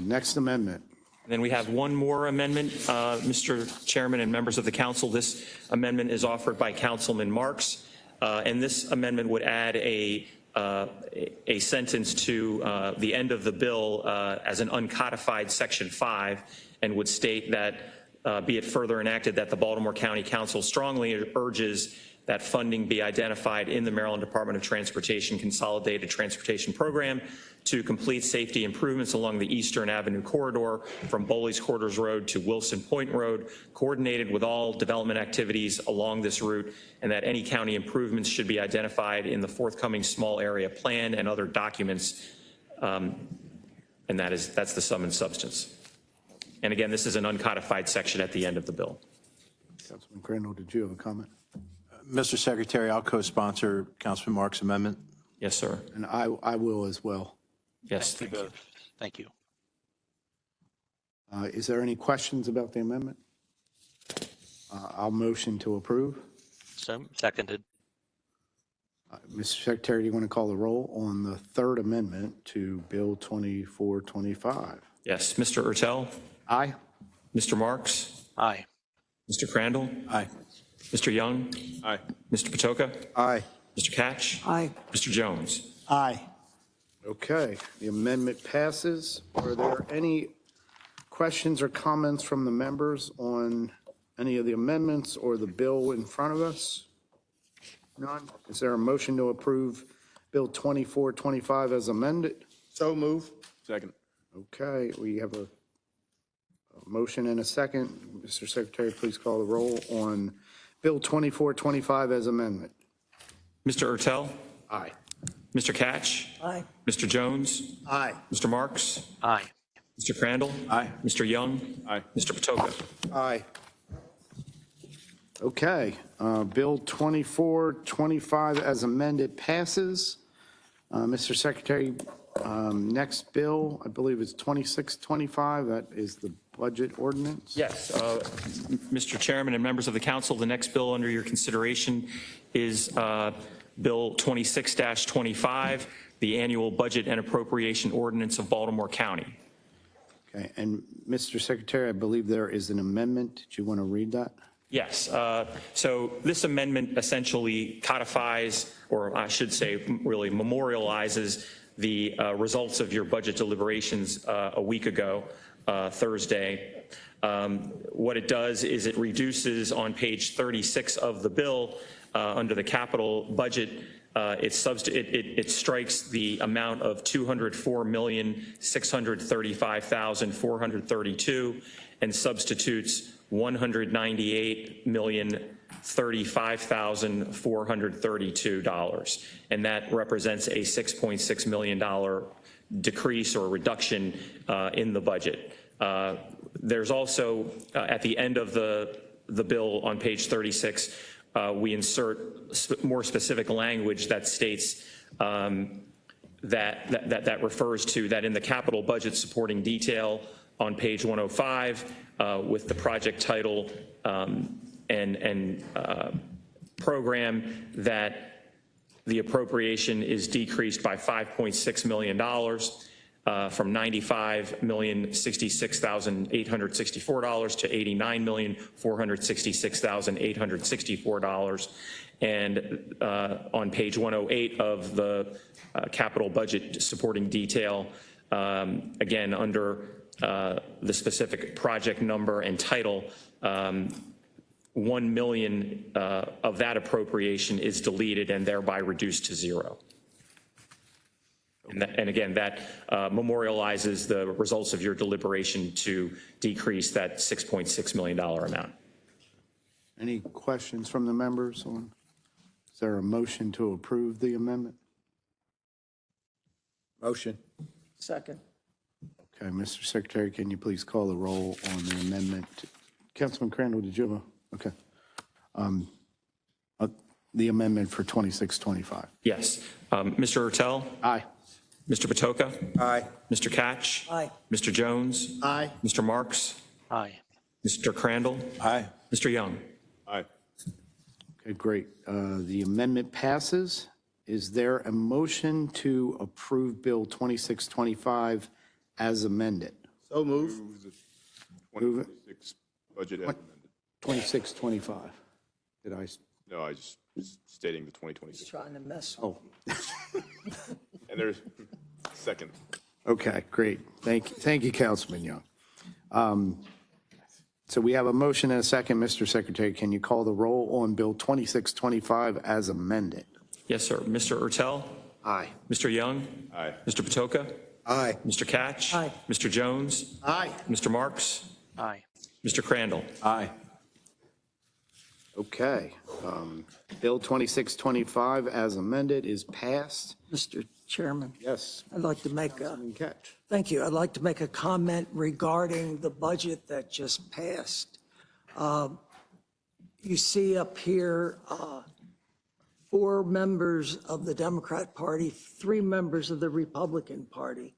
next amendment. Then we have one more amendment, Mr. Chairman and members of the council. This amendment is offered by Councilman Marks, and this amendment would add a sentence to the end of the bill as an uncodified Section 5, and would state that, be it further enacted, that the Baltimore County Council strongly urges that funding be identified in the Maryland Department of Transportation Consolidated Transportation Program to complete safety improvements along the Eastern Avenue corridor from Bowley's Quarters Road to Wilson Point Road, coordinated with all development activities along this route, and that any county improvements should be identified in the forthcoming small area plan and other documents. And that's the sum and substance. And again, this is an uncodified section at the end of the bill. Councilman Crandall, did you have a comment? Mr. Secretary, I'll co-sponsor Councilman Marks' amendment. Yes, sir. And I will as well. Yes, thank you. Thank you. Is there any questions about the amendment? I'll motion to approve. So seconded. Mr. Secretary, do you want to call the roll on the third amendment to Bill 2425? Yes, Mr. Ertel, Aye. Mr. Marks, Aye. Mr. Crandall, Aye. Mr. Young, Aye. Mr. Patoka, Aye. Mr. Catch, Aye. Mr. Jones. Aye. Okay, the amendment passes. Are there any questions or comments from the members on any of the amendments or the bill in front of us? None? Is there a motion to approve Bill 2425 as amended? So move. Second. Okay, we have a motion and a second. Mr. Secretary, please call the roll on Bill 2425 as amendment. Mr. Ertel, Aye. Mr. Catch, Aye. Mr. Jones, Aye. Mr. Marks, Aye. Mr. Crandall, Aye. Mr. Young, Aye. Mr. Patoka. Aye. Okay, Bill 2425 as amended passes. Mr. Secretary, next bill, I believe is 2625. That is the budget ordinance. Yes, Mr. Chairman and members of the council, the next bill under your consideration is Bill 26-25, the annual budget and appropriation ordinance of Baltimore County. Okay, and Mr. Secretary, I believe there is an amendment. Did you want to read that? Yes, so this amendment essentially codifies, or I should say really memorializes the results of your budget deliberations a week ago, Thursday. What it does is it reduces on page 36 of the bill under the capital budget, it strikes the amount of $204,635,432 and substitutes $198,035,432. And that represents a $6.6 million decrease or reduction in the budget. There's also, at the end of the bill on page 36, we insert more specific language that states that refers to that in the capital budget supporting detail on page 105 with the project title and program, that the appropriation is decreased by $5.6 million from $95,066,864 to $89,466,864. And on page 108 of the capital budget supporting detail, again, under the specific project number and title, 1 million of that appropriation is deleted and thereby reduced to zero. And again, that memorializes the results of your deliberation to decrease that $6.6 million amount. Any questions from the members on, is there a motion to approve the amendment? Motion. Second. Okay, Mr. Secretary, can you please call the roll on the amendment? Councilman Crandall, did you have a, okay. the amendment for 2625. Yes. Mr. Ertel? Aye. Mr. Patoka? Aye. Mr. Catch? Aye. Mr. Jones? Aye. Mr. Marks? Aye. Mr. Crandall? Aye. Mr. Young? Aye. Okay, great. The amendment passes. Is there a motion to approve Bill 2625 as amended? So move. Move it. 26 budget as amended. 2625. Did I? No, I just was stating the 2026. Trying to mess. Oh, And there's second. okay, great. Thank you, Councilman Young. So we have a motion and a second. Mr. Secretary, can you call the roll on Bill 2625 as amended? Yes, sir. Mr. Ertel? Aye. Mr. Young? Aye. Mr. Patoka? Aye. Mr. Catch? Aye. Mr. Jones? Aye. Mr. Marks? Aye. Mr. Crandall? Aye. Okay. Bill 2625 as amended is passed. Mr. Chairman, Yes. I'd like to make a, Councilman Catch. thank you. I'd like to make a comment regarding the budget that just passed. You see up here, 4 members of the Democrat Party, 3 members of the Republican Party.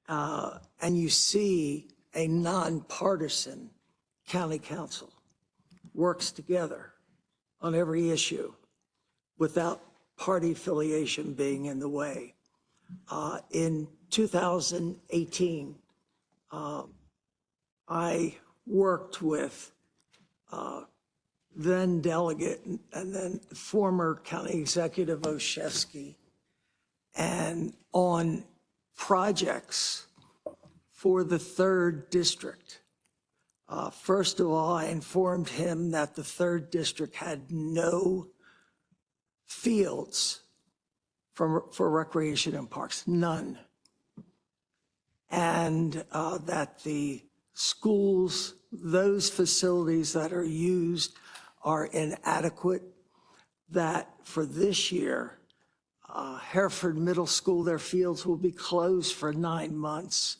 And you see a nonpartisan county council works together on every issue without party affiliation being in the way. In 2018, I worked with then delegate and then former county executive Oshesky and on projects for the 3rd district. First of all, I informed him that the 3rd district had no fields for recreation and parks, none. And that the schools, those facilities that are used are inadequate, that for this year, Hereford Middle School, their fields will be closed for 9 months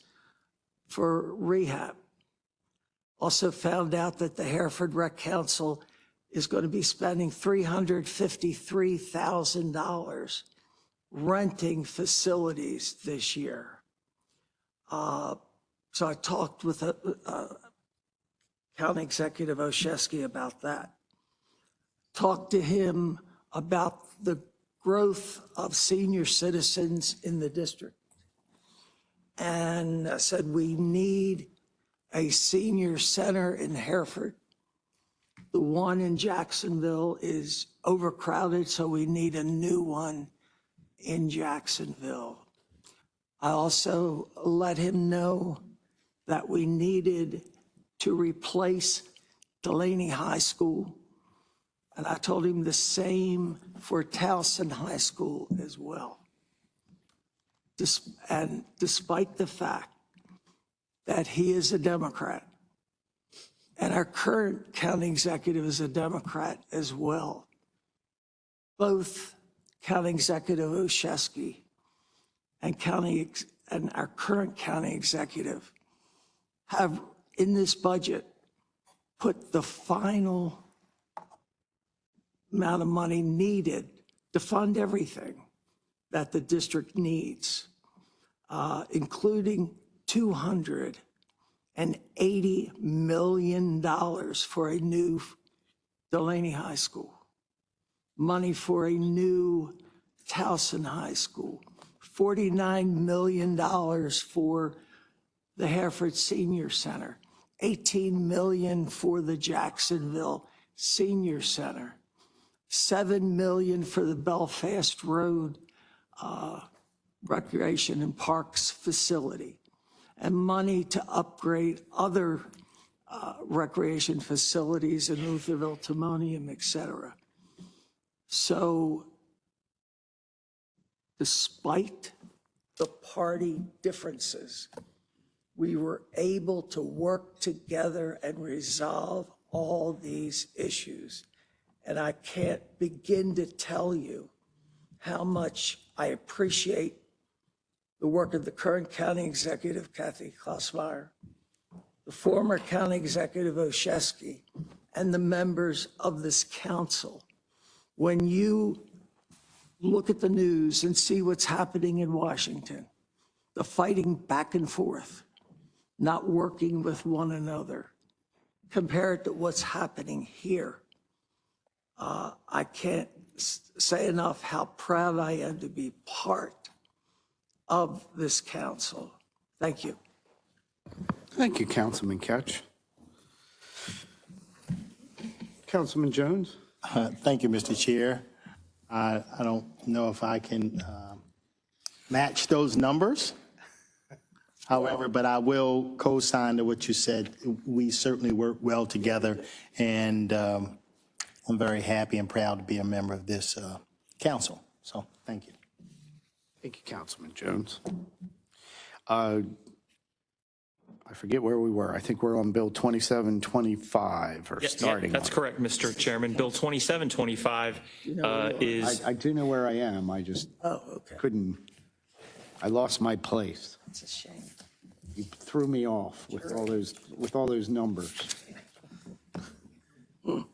for rehab. Also found out that the Hereford Rec Council is going to be spending $353,000 renting facilities this year. So I talked with County Executive Oshesky about that. Talked to him about the growth of senior citizens in the district. And I said, we need a senior center in Hereford. The one in Jacksonville is overcrowded, so we need a new one in Jacksonville. I also let him know that we needed to replace Delaney High School. And I told him the same for Towson High School as well. And despite the fact that he is a Democrat, and our current county executive is a Democrat as well, both County Executive Oshesky and our current county executive have, in this budget, put the final amount of money needed to fund everything that the district needs, including $280 million for a new Delaney High School, money for a new Towson High School, $49 million for the Hereford Senior Center, $18 million for the Jacksonville Senior Center, $7 million for the Belfast Road Recreation and Parks facility, and money to upgrade other recreation facilities in Lutherville, Timonium, et cetera. So despite the party differences, we were able to work together and resolve all these issues. And I can't begin to tell you how much I appreciate the work of the current county executive, Kathy Klossmeyer, the former county executive, Oshesky, and the members of this council when you look at the news and see what's happening in Washington, the fighting back and forth, not working with one another, compared to what's happening here, I can't say enough how proud I am to be part of this council. Thank you. Thank you, Councilman Ketch. Councilman Jones? Thank you, Mr. Chair. I don't know if I can match those numbers. However, but I will co-sign to what you said. We certainly work well together, and I'm very happy and proud to be a member of this council. So thank you. Thank you, Councilman Jones. I forget where we were. I think we're on Bill 2725, or starting. That's on. correct, Mr. Chairman. Bill 2725 is, I do know where I am. I just couldn't, I lost my place. It's a shame. You threw me off with all those numbers. Bill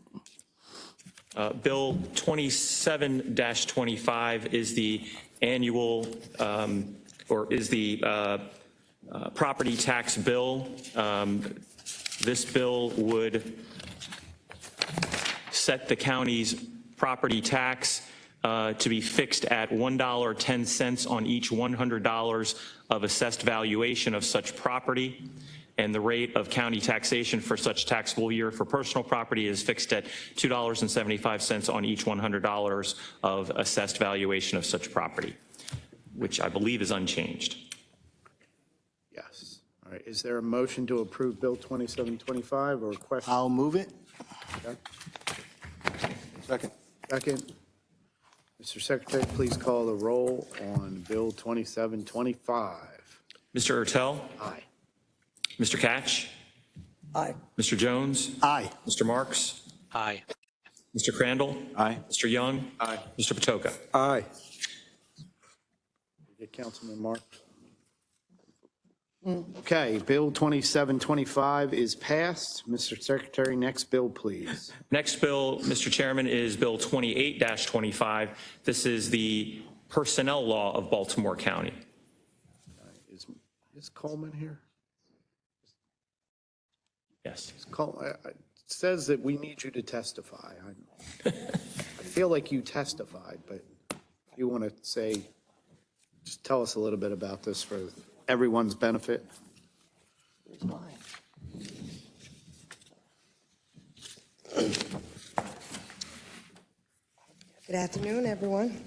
27-25 is the annual, or is the property tax bill. This bill would set the county's property tax to be fixed at $1.10 on each $100 of assessed valuation of such property. And the rate of county taxation for such taxable year for personal property is fixed at $2.75 on each $100 of assessed valuation of such property, which I believe is unchanged. Yes. All right. Is there a motion to approve Bill 2725 or a question? I'll move it. Second. Second. Mr. Secretary, please call the roll on Bill 2725. Mr. Ertel? Aye. Mr. Catch? Aye. Mr. Jones? Aye. Mr. Marks? Aye. Mr. Crandall? Aye. Mr. Young? Aye. Mr. Patoka? Aye. Get Councilman Marks. Okay, Bill 2725 is passed. Mr. Secretary, next bill, please. Next bill, Mr. Chairman, is Bill 28-25. This is the personnel law of Baltimore County. Is Coleman here? Yes. It says that we need you to testify. I feel like you testified, but if you want to say, just tell us a little bit about this for everyone's benefit. Here's mine. Good afternoon, everyone.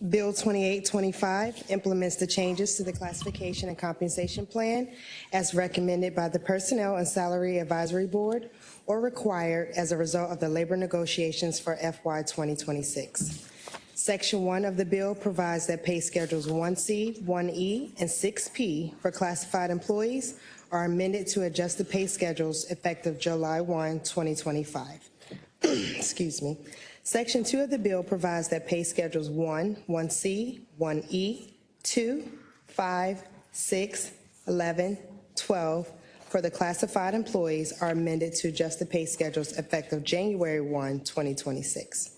Bill 2825 implements the changes to the classification and compensation plan as recommended by the Personnel and Salary Advisory Board or required as a result of the labor negotiations for FY 2026. Section 1 of the bill provides that pay schedules 1C, 1E, and 6P for classified employees are amended to adjust the pay schedules effective July 1, 2025. Excuse me. Section 2 of the bill provides that pay schedules 1, 1C, 1E, 2, 5, 6, 11, 12 for the classified employees are amended to adjust the pay schedules effective January 1, 2026.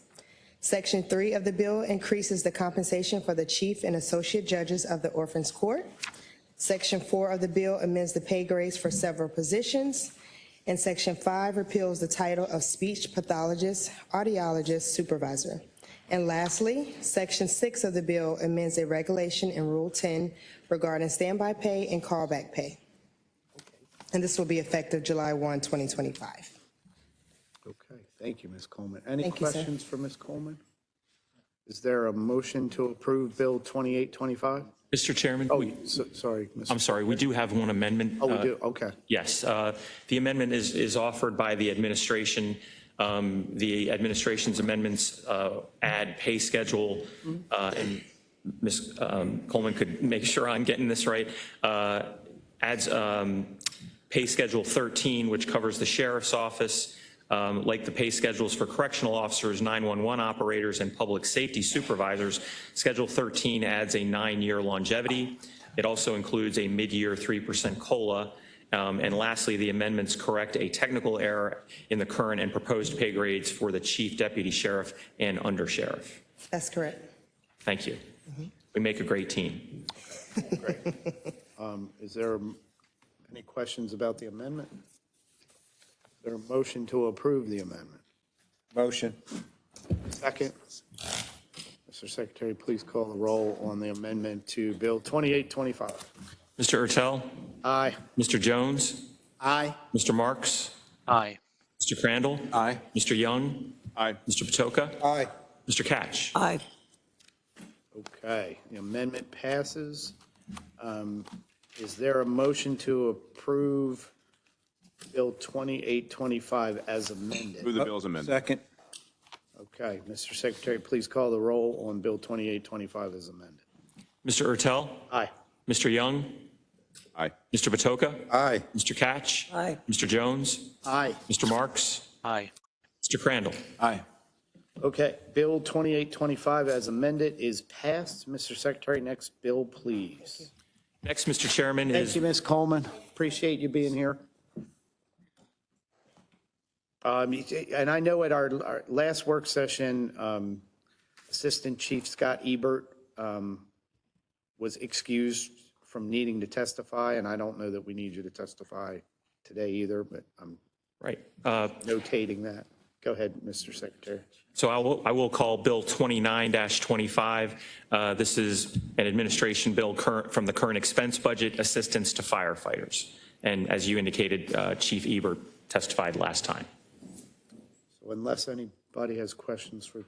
Section 3 of the bill increases the compensation for the chief and associate judges of the Orphans Court. Section 4 of the bill amends the pay grades for several positions. And Section 5 repeals the title of speech pathologist, audiologist, supervisor. And lastly, Section 6 of the bill amends a regulation in Rule 10 regarding standby pay and callback pay. And this will be effective July 1, 2025. Okay, thank you, Ms. Coleman. Any Thank you, sir. questions for Ms. Coleman? Is there a motion to approve Bill 2825? Mr. Chairman, Oh, sorry, Mr. I'm sorry, we do have one amendment. Oh, we do, okay. Yes, the amendment is offered by the administration. The administration's amendments add pay schedule, and Ms. Coleman could make sure I'm getting this right, adds pay schedule 13, which covers the sheriff's office, like the pay schedules for correctional officers, 911 operators, and public safety supervisors. Schedule 13 adds a 9-year longevity. It also includes a mid-year 3% COLA And lastly, the amendments correct a technical error in the current and proposed pay grades for the chief, deputy sheriff, and undersheriff. That's correct. Thank you. We make a great team. Is there any questions about the amendment? Is there a motion to approve the amendment? Motion. Second. Mr. Secretary, please call the roll on the amendment to Bill 2825. Mr. Ertel? Aye. Mr. Jones? Aye. Mr. Marks? Aye. Mr. Crandall? Aye. Mr. Young? Aye. Mr. Patoka? Aye. Mr. Catch? Aye. Okay, the amendment passes. Is there a motion to approve Bill 2825 as amended? Move the bill as amended. Second. Okay, Mr. Secretary, please call the roll on Bill 2825 as amended. Mr. Ertel? Aye. Mr. Young? Aye. Mr. Patoka? Aye. Mr. Catch? Aye. Mr. Jones? Aye. Mr. Marks? Aye. Mr. Crandall? Aye. Okay, Bill 2825 as amended is passed. Mr. Secretary, next bill, please. Next, Mr. Chairman, Thank is you, Ms. Coleman. Appreciate you being here. And I know at our last work session, Assistant Chief Scott Ebert was excused from needing to testify, and I don't know that we need you to testify today either, but I'm right. notating that. Go ahead, Mr. Secretary. So I will call Bill 29-25. This is an administration bill from the current expense budget, assistance to firefighters. And as you indicated, Chief Ebert testified last time. So unless anybody has questions for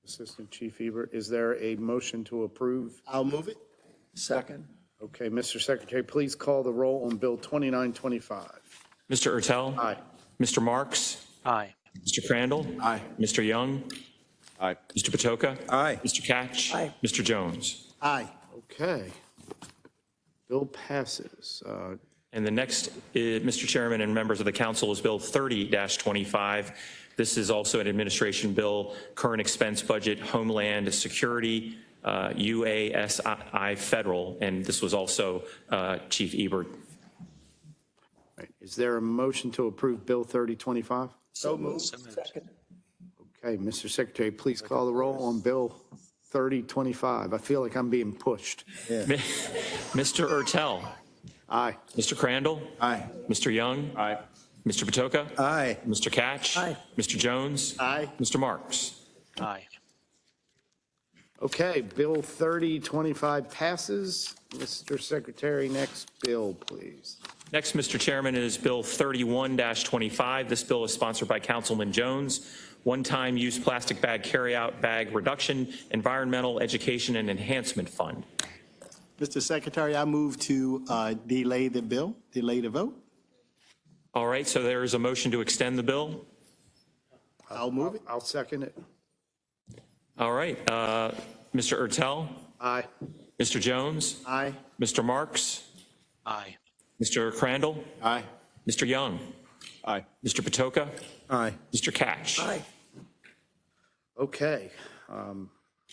Assistant Chief Ebert, is there a motion to approve? I'll move it. Second. Okay, Mr. Secretary, please call the roll on Bill 2925. Mr. Ertel? Aye. Mr. Marks? Aye. Mr. Crandall? Aye. Mr. Young? Aye. Mr. Patoka? Aye. Mr. Catch? Aye. Mr. Jones? Aye. Okay. Bill passes. And the next, Mr. Chairman and members of the council, is Bill 30-25. This is also an administration bill, current expense budget, Homeland Security, UASI Federal, and this was also Chief Ebert. Right. Is there a motion to approve Bill 3025? So moved. Second. Okay, Mr. Secretary, please call the roll on Bill 3025. I feel like I'm being pushed. Mr. Ertel? Aye. Mr. Crandall? Aye. Mr. Young? Aye. Mr. Patoka? Aye. Mr. Catch? Aye. Mr. Jones? Aye. Mr. Marks? Aye. Okay, Bill 3025 passes. Mr. Secretary, next bill, please. Next, Mr. Chairman, is Bill 31-25. This bill is sponsored by Councilman Jones. One-time use plastic bag carryout bag reduction, environmental education and enhancement fund. Mr. Secretary, I move to delay the bill, delay the vote. All right, so there is a motion to extend the bill. I'll move it. I'll second it. All right, Mr. Ertel, Aye. Mr. Jones, Aye. Mr. Marks, Aye. Mr. Crandall, Aye. Mr. Young, Aye. Mr. Patoka, Aye. Mr. Catch. Aye. Okay,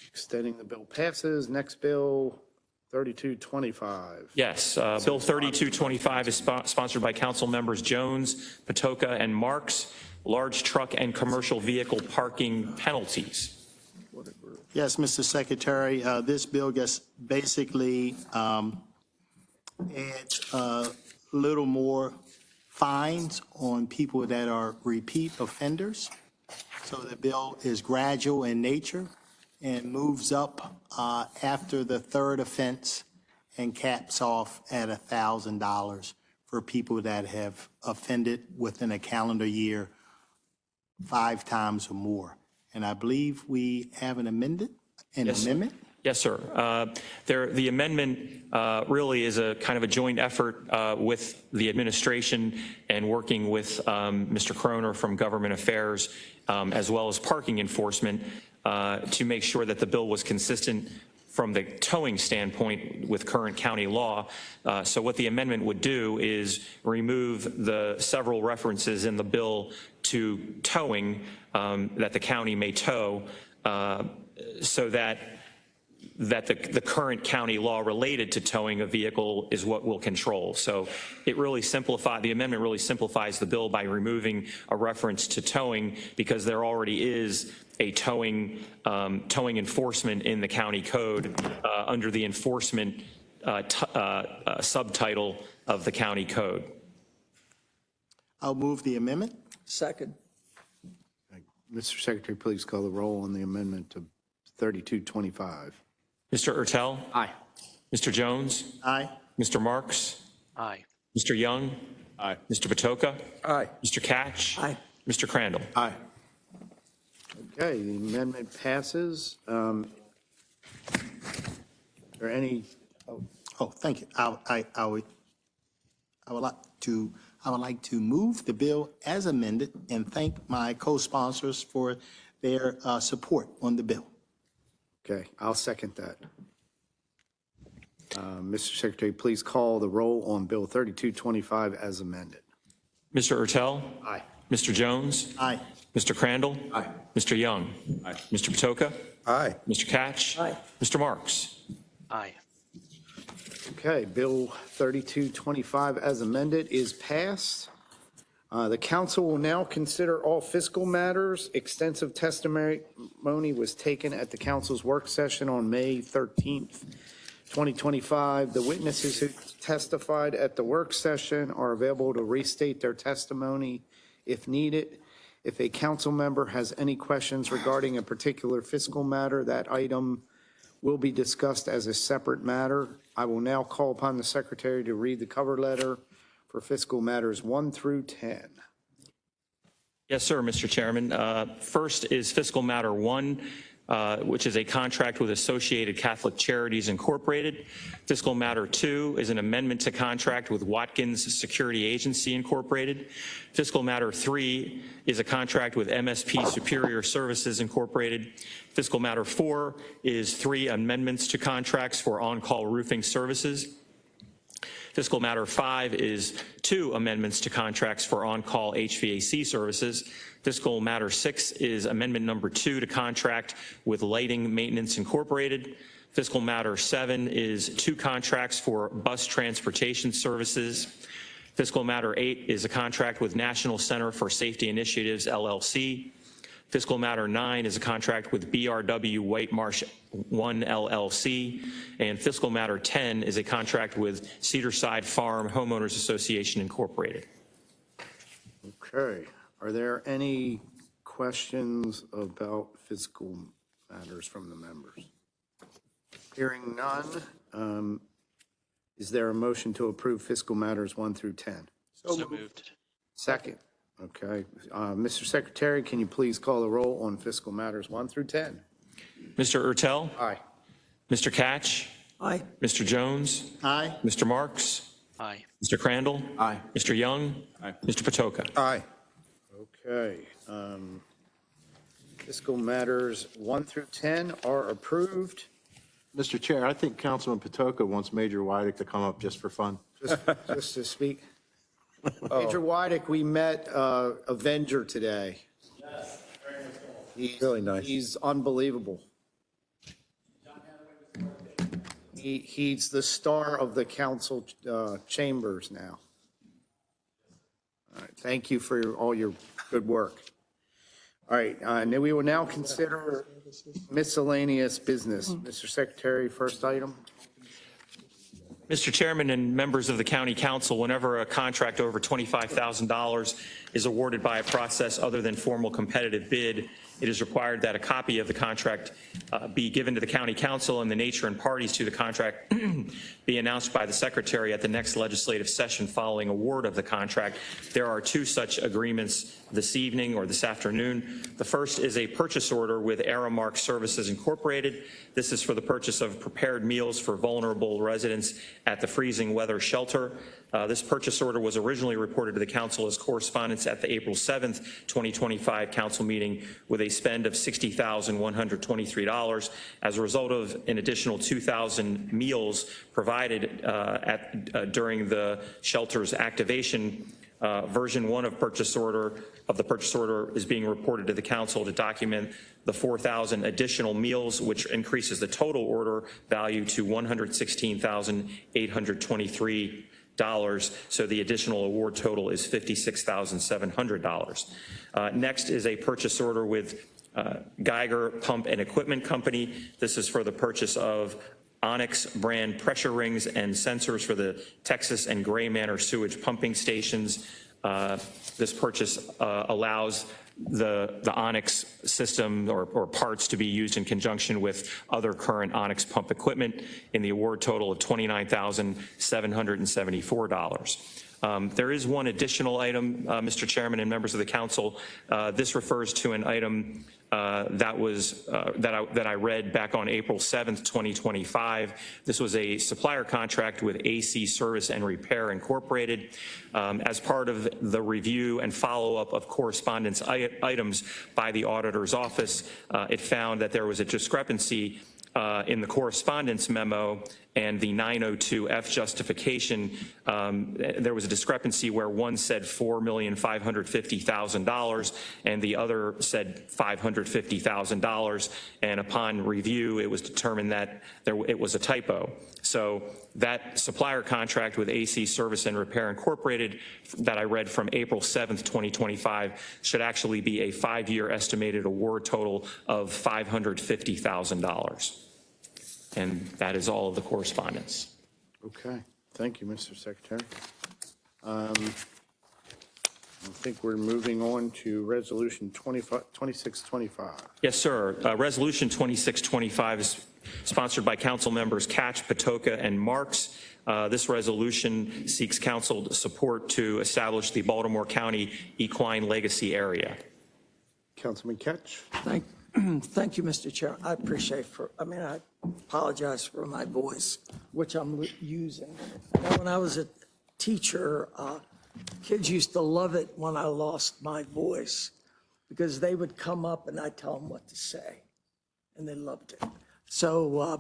extending the bill passes. Next bill, 3225. Yes, Bill 3225 is sponsored by Council members Jones, Patoka, and Marks, large truck and commercial vehicle parking penalties. Yes, Mr. Secretary, this bill just basically adds a little more fines on people that are repeat offenders. So the bill is gradual in nature and moves up after the third offense and caps off at $1,000 for people that have offended within a calendar year 5 times or more. And I believe we have an amendment? Yes, sir. The amendment really is a kind of a joint effort with the administration and working with Mr. Kroner from Government Affairs, as well as parking enforcement, to make sure that the bill was consistent from the towing standpoint with current county law. So what the amendment would do is remove the several references in the bill to towing that the county may tow, so that that the current county law related to towing a vehicle is what will control. So it really the amendment really simplifies the bill by removing a reference to towing, because there already is a towing enforcement in the county code under the enforcement subtitle of the county code. I'll move the amendment. Second. Mr. Secretary, please call the roll on the amendment to 3225. Mr. Ertel? Aye. Mr. Jones? Aye. Mr. Marks? Aye. Mr. Young? Aye. Mr. Patoka? Aye. Mr. Catch? Aye. Mr. Crandall? Aye. Okay, the amendment passes. Are there any, Oh, thank you. I would like to move the bill as amended and thank my co-sponsors for their support on the bill. okay, I'll second that. Mr. Secretary, please call the roll on Bill 3225 as amended. Mr. Ertel? Aye. Mr. Jones? Aye. Mr. Crandall? Aye. Mr. Young? Aye. Mr. Patoka? Aye. Mr. Catch? Aye. Mr. Marks? Aye. Okay, Bill 3225 as amended is passed. The council will now consider all fiscal matters. Extensive testimony was taken at the council's work session on May 13th, 2025. The witnesses who testified at the work session are available to restate their testimony if needed. If a council member has any questions regarding a particular fiscal matter, that item will be discussed as a separate matter. I will now call upon the secretary to read the cover letter for fiscal matters 1 through 10. Yes, sir, Mr. Chairman. First is fiscal matter 1, which is a contract with Associated Catholic Charities Incorporated. Fiscal matter 2 is an amendment to contract with Watkins Security Agency Incorporated. Fiscal matter 3 is a contract with MSP Superior Services Incorporated. Fiscal matter 4 is 3 amendments to contracts for on-call roofing services. Fiscal matter 5 is 2 amendments to contracts for on-call HVAC services. Fiscal matter 6 is amendment number 2 to contract with Lighting Maintenance Incorporated. Fiscal matter 7 is 2 contracts for bus transportation services. Fiscal matter 8 is a contract with National Center for Safety Initiatives, LLC. Fiscal matter 9 is a contract with BRW White Marsh 1 LLC, and fiscal matter 10 is a contract with Cedarside Farm Homeowners Association Incorporated. Okay, are there any questions about fiscal matters from the members? Hearing none, is there a motion to approve fiscal matters 1 through 10? So moved. Second. Okay, Mr. Secretary, can you please call the roll on fiscal matters 1 through 10? Mr. Ertel? Aye. Mr. Catch? Aye. Mr. Jones? Aye. Mr. Marks? Aye. Mr. Crandall? Aye. Mr. Young? Aye. Mr. Patoka? Aye. Okay, fiscal matters 1 through 10 are approved. Mr. Chair, I think Councilman Patoka wants Major Wydick to come up just for fun. Just to speak. Major Wydick, we met Avenger today. Yes, very much so. He's Really nice. He's unbelievable. He's the star of the council chambers now. All right, thank you for all your good work. All right, and then we will now consider miscellaneous business. Mr. Secretary, first item. Mr. Chairman and members of the County Council, whenever a contract over $25,000 is awarded by a process other than formal competitive bid, it is required that a copy of the contract be given to the County Council, and the nature and parties to the contract be announced by the Secretary at the next legislative session following award of the contract. There are 2 such agreements this evening or this afternoon. The first is a purchase order with Aramark Services Incorporated. This is for the purchase of prepared meals for vulnerable residents at the freezing weather shelter. This purchase order was originally reported to the council as correspondence at the April 7th, 2025 council meeting with a spend of $60,123 as a result of an additional 2,000 meals provided during the shelter's activation. Version 1 of the purchase order is being reported to the council to document the 4,000 additional meals, which increases the total order value to $116,823. So the additional award total is $56,700. Next is a purchase order with Geiger Pump and Equipment Company. This is for the purchase of Onyx brand pressure rings and sensors for the Texas and Gray Manor sewage pumping stations. This purchase allows the Onyx system or parts to be used in conjunction with other current Onyx pump equipment in the award total of $29,774. There is one additional item, Mr. Chairman and members of the council. This refers to an item that I read back on April 7th, 2025. This was a supplier contract with AC Service and Repair Incorporated. As part of the review and follow-up of correspondence items by the auditor's office, it found that there was a discrepancy in the correspondence memo and the 902F justification. There was a discrepancy where one said $4,550,000 and the other said $550,000. And upon review, it was determined that it was a typo. So that supplier contract with AC Service and Repair Incorporated that I read from April 7th, 2025 should actually be a 5-year estimated award total of $550,000. And that is all of the correspondence. Okay, thank you, Mr. Secretary. I think we're moving on to Resolution 2625. Yes, sir. Resolution 2625 is sponsored by council members Catch, Patoka, and Marks. This resolution seeks council support to establish the Baltimore County Equine Legacy Area. Councilman Ketch? Thank you, Mr. Chair. I appreciate I apologize for my voice, which I'm using. Now, when I was a teacher, kids used to love it when I lost my voice because they would come up and I'd tell them what to say, and they loved it. So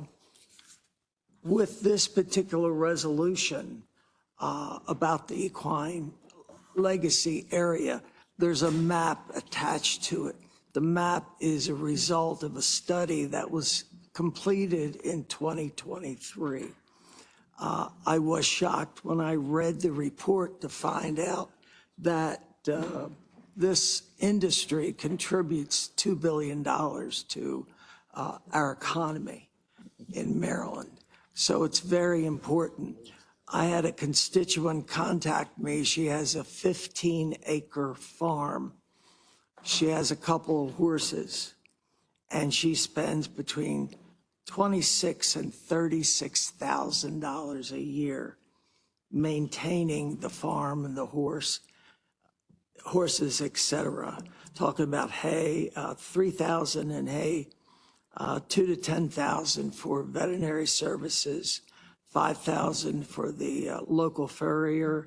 with this particular resolution about the Equine Legacy Area, there's a map attached to it. The map is a result of a study that was completed in 2023. I was shocked when I read the report to find out that this industry contributes $2 billion to our economy in Maryland. So it's very important. I had a constituent contact me. She has a 15-acre farm. She has a couple of horses, and she spends between $26,000 and $36,000 a year maintaining the farm and the horses, etc. Talking about hay, $3,000 in hay, $2,000 to $10,000 for veterinary services, $5,000 for the local farrier,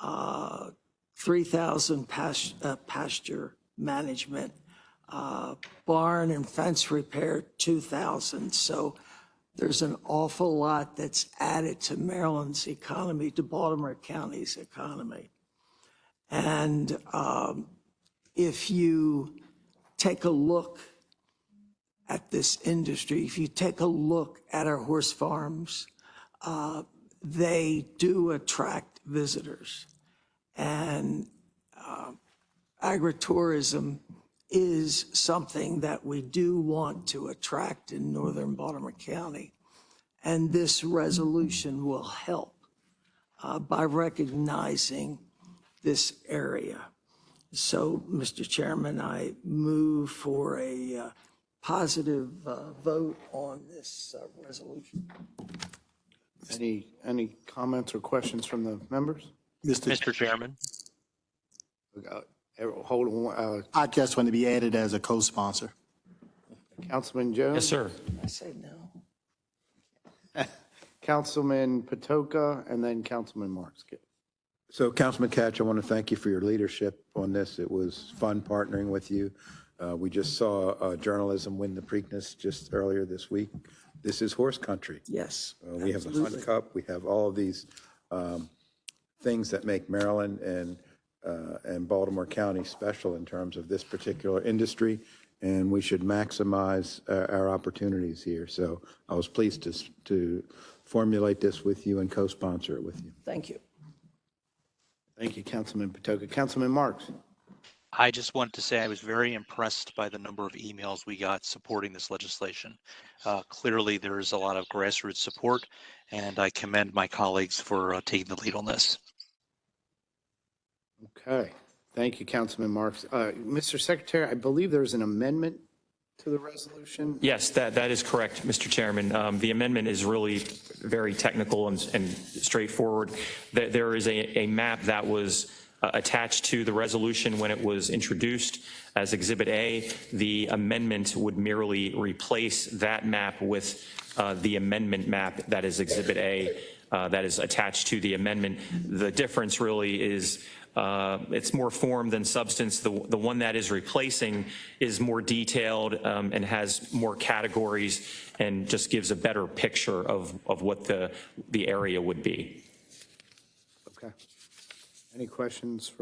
$3,000 pasture management, barn and fence repair, $2,000. So there's an awful lot that's added to Maryland's economy, to Baltimore County's economy. And if you take a look at this industry, if you take a look at our horse farms, they do attract visitors. And agritourism is something that we do want to attract in northern Baltimore County. And this resolution will help by recognizing this area. So, Mr. Chairman, I move for a positive vote on this resolution. Any comments or questions from the members? Mr. Chairman. Hold on. I just want to be added as a co-sponsor. Councilman Jones? Yes, sir. I say no. Councilman Patoka, and then Councilman Marks. So Councilman Catch, I want to thank you for your leadership on this. It was fun partnering with you. We just saw journalism win the Preakness just earlier this week. This is horse country. Yes. We have the Hunt Cup. We have all of these things that make Maryland and and Baltimore County special in terms of this particular industry, and we should maximize our opportunities here. So I was pleased to formulate this with you and co-sponsor it with you. Thank you. Thank you, Councilman Patoka. Councilman Marks? I just wanted to say I was very impressed by the number of emails we got supporting this legislation. Clearly, there is a lot of grassroots support, and I commend my colleagues for taking the lead on this. Okay. Thank you, Councilman Marks. Mr. Secretary, I believe there's an amendment to the resolution. Yes, that is correct, Mr. Chairman. The amendment is really very technical and straightforward. There is a map that was attached to the resolution when it was introduced as Exhibit A. The amendment would merely replace that map with the amendment map that is Exhibit A that is attached to the amendment. The difference really is it's more form than substance. The one that is replacing is more detailed and has more categories and just gives a better picture of what the area would be. Okay. Any questions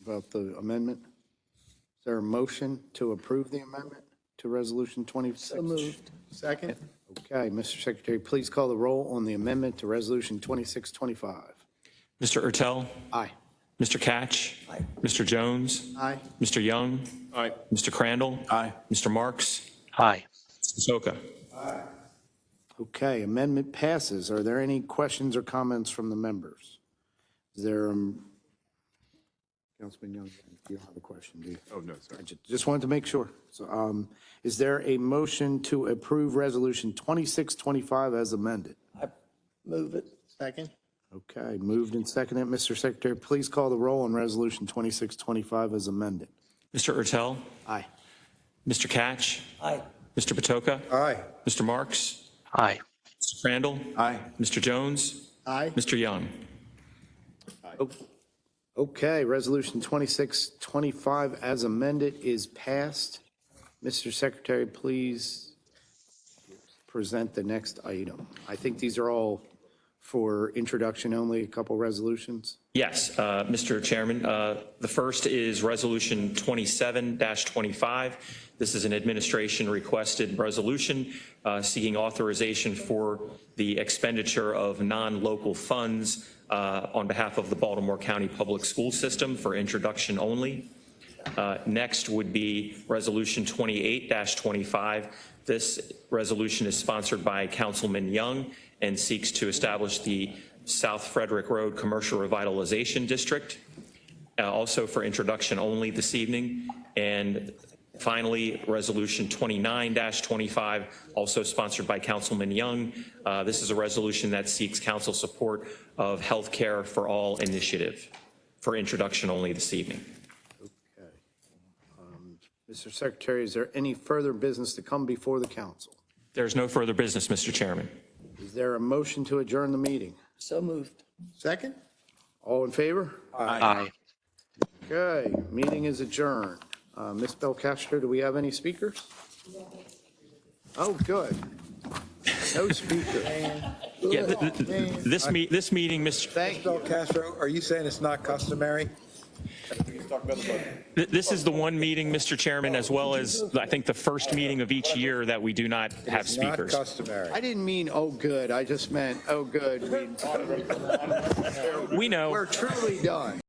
about the amendment? Is there a motion to approve the amendment to Resolution 26? So moved. Second? Okay, Mr. Secretary, please call the roll on the amendment to Resolution 2625. Mr. Ertel? Aye. Mr. Catch? Aye. Mr. Jones? Aye. Mr. Young? Aye. Mr. Crandall? Aye. Mr. Marks? Aye. Mr. Patoka? Okay, amendment passes. Are there any questions or comments from the members? Is there, Councilman Young, you don't have a question, do you? Oh, no, sorry. I just wanted to make sure. So, is there a motion to approve Resolution 2625 as amended? I move it. Second? Okay, moved and seconded. Mr. Secretary, please call the roll on Resolution 2625 as amended. Mr. Ertel? Aye. Mr. Catch? Aye. Mr. Patoka? Aye. Mr. Marks? Aye. Mr. Crandall? Aye. Mr. Jones? Aye. Mr. Young? Okay, Resolution 2625 as amended is passed. Mr. Secretary, please present the next item. I think these are all for introduction only, a couple resolutions. Yes, Mr. Chairman. The first is Resolution 27-25. This is an administration requested resolution seeking authorization for the expenditure of non-local funds on behalf of the Baltimore County Public School System for introduction only. Next would be Resolution 28-25. This resolution is sponsored by Councilman Young and seeks to establish the South Frederick Road Commercial Revitalization District, also for introduction only this evening. And finally, Resolution 29-25, also sponsored by Councilman Young. This is a resolution that seeks council support of Health Care for All initiative for introduction only this evening. Okay. Mr. Secretary, is there any further business to come before the council? There's no further business, Mr. Chairman. Is there a motion to adjourn the meeting? So moved. Second? All in favor? Aye. Okay, meeting is adjourned. Ms. Belcastro, do we have any speakers? Oh, good. No speaker. Yeah, this meeting, Mr. Thank you. Castro, are you saying it's not customary? This is the one meeting, Mr. Chairman, as well as I think the first meeting of each year that we do not have It's not speakers. customary. I didn't mean, oh, good. I just meant, oh, good. We know. We're truly done.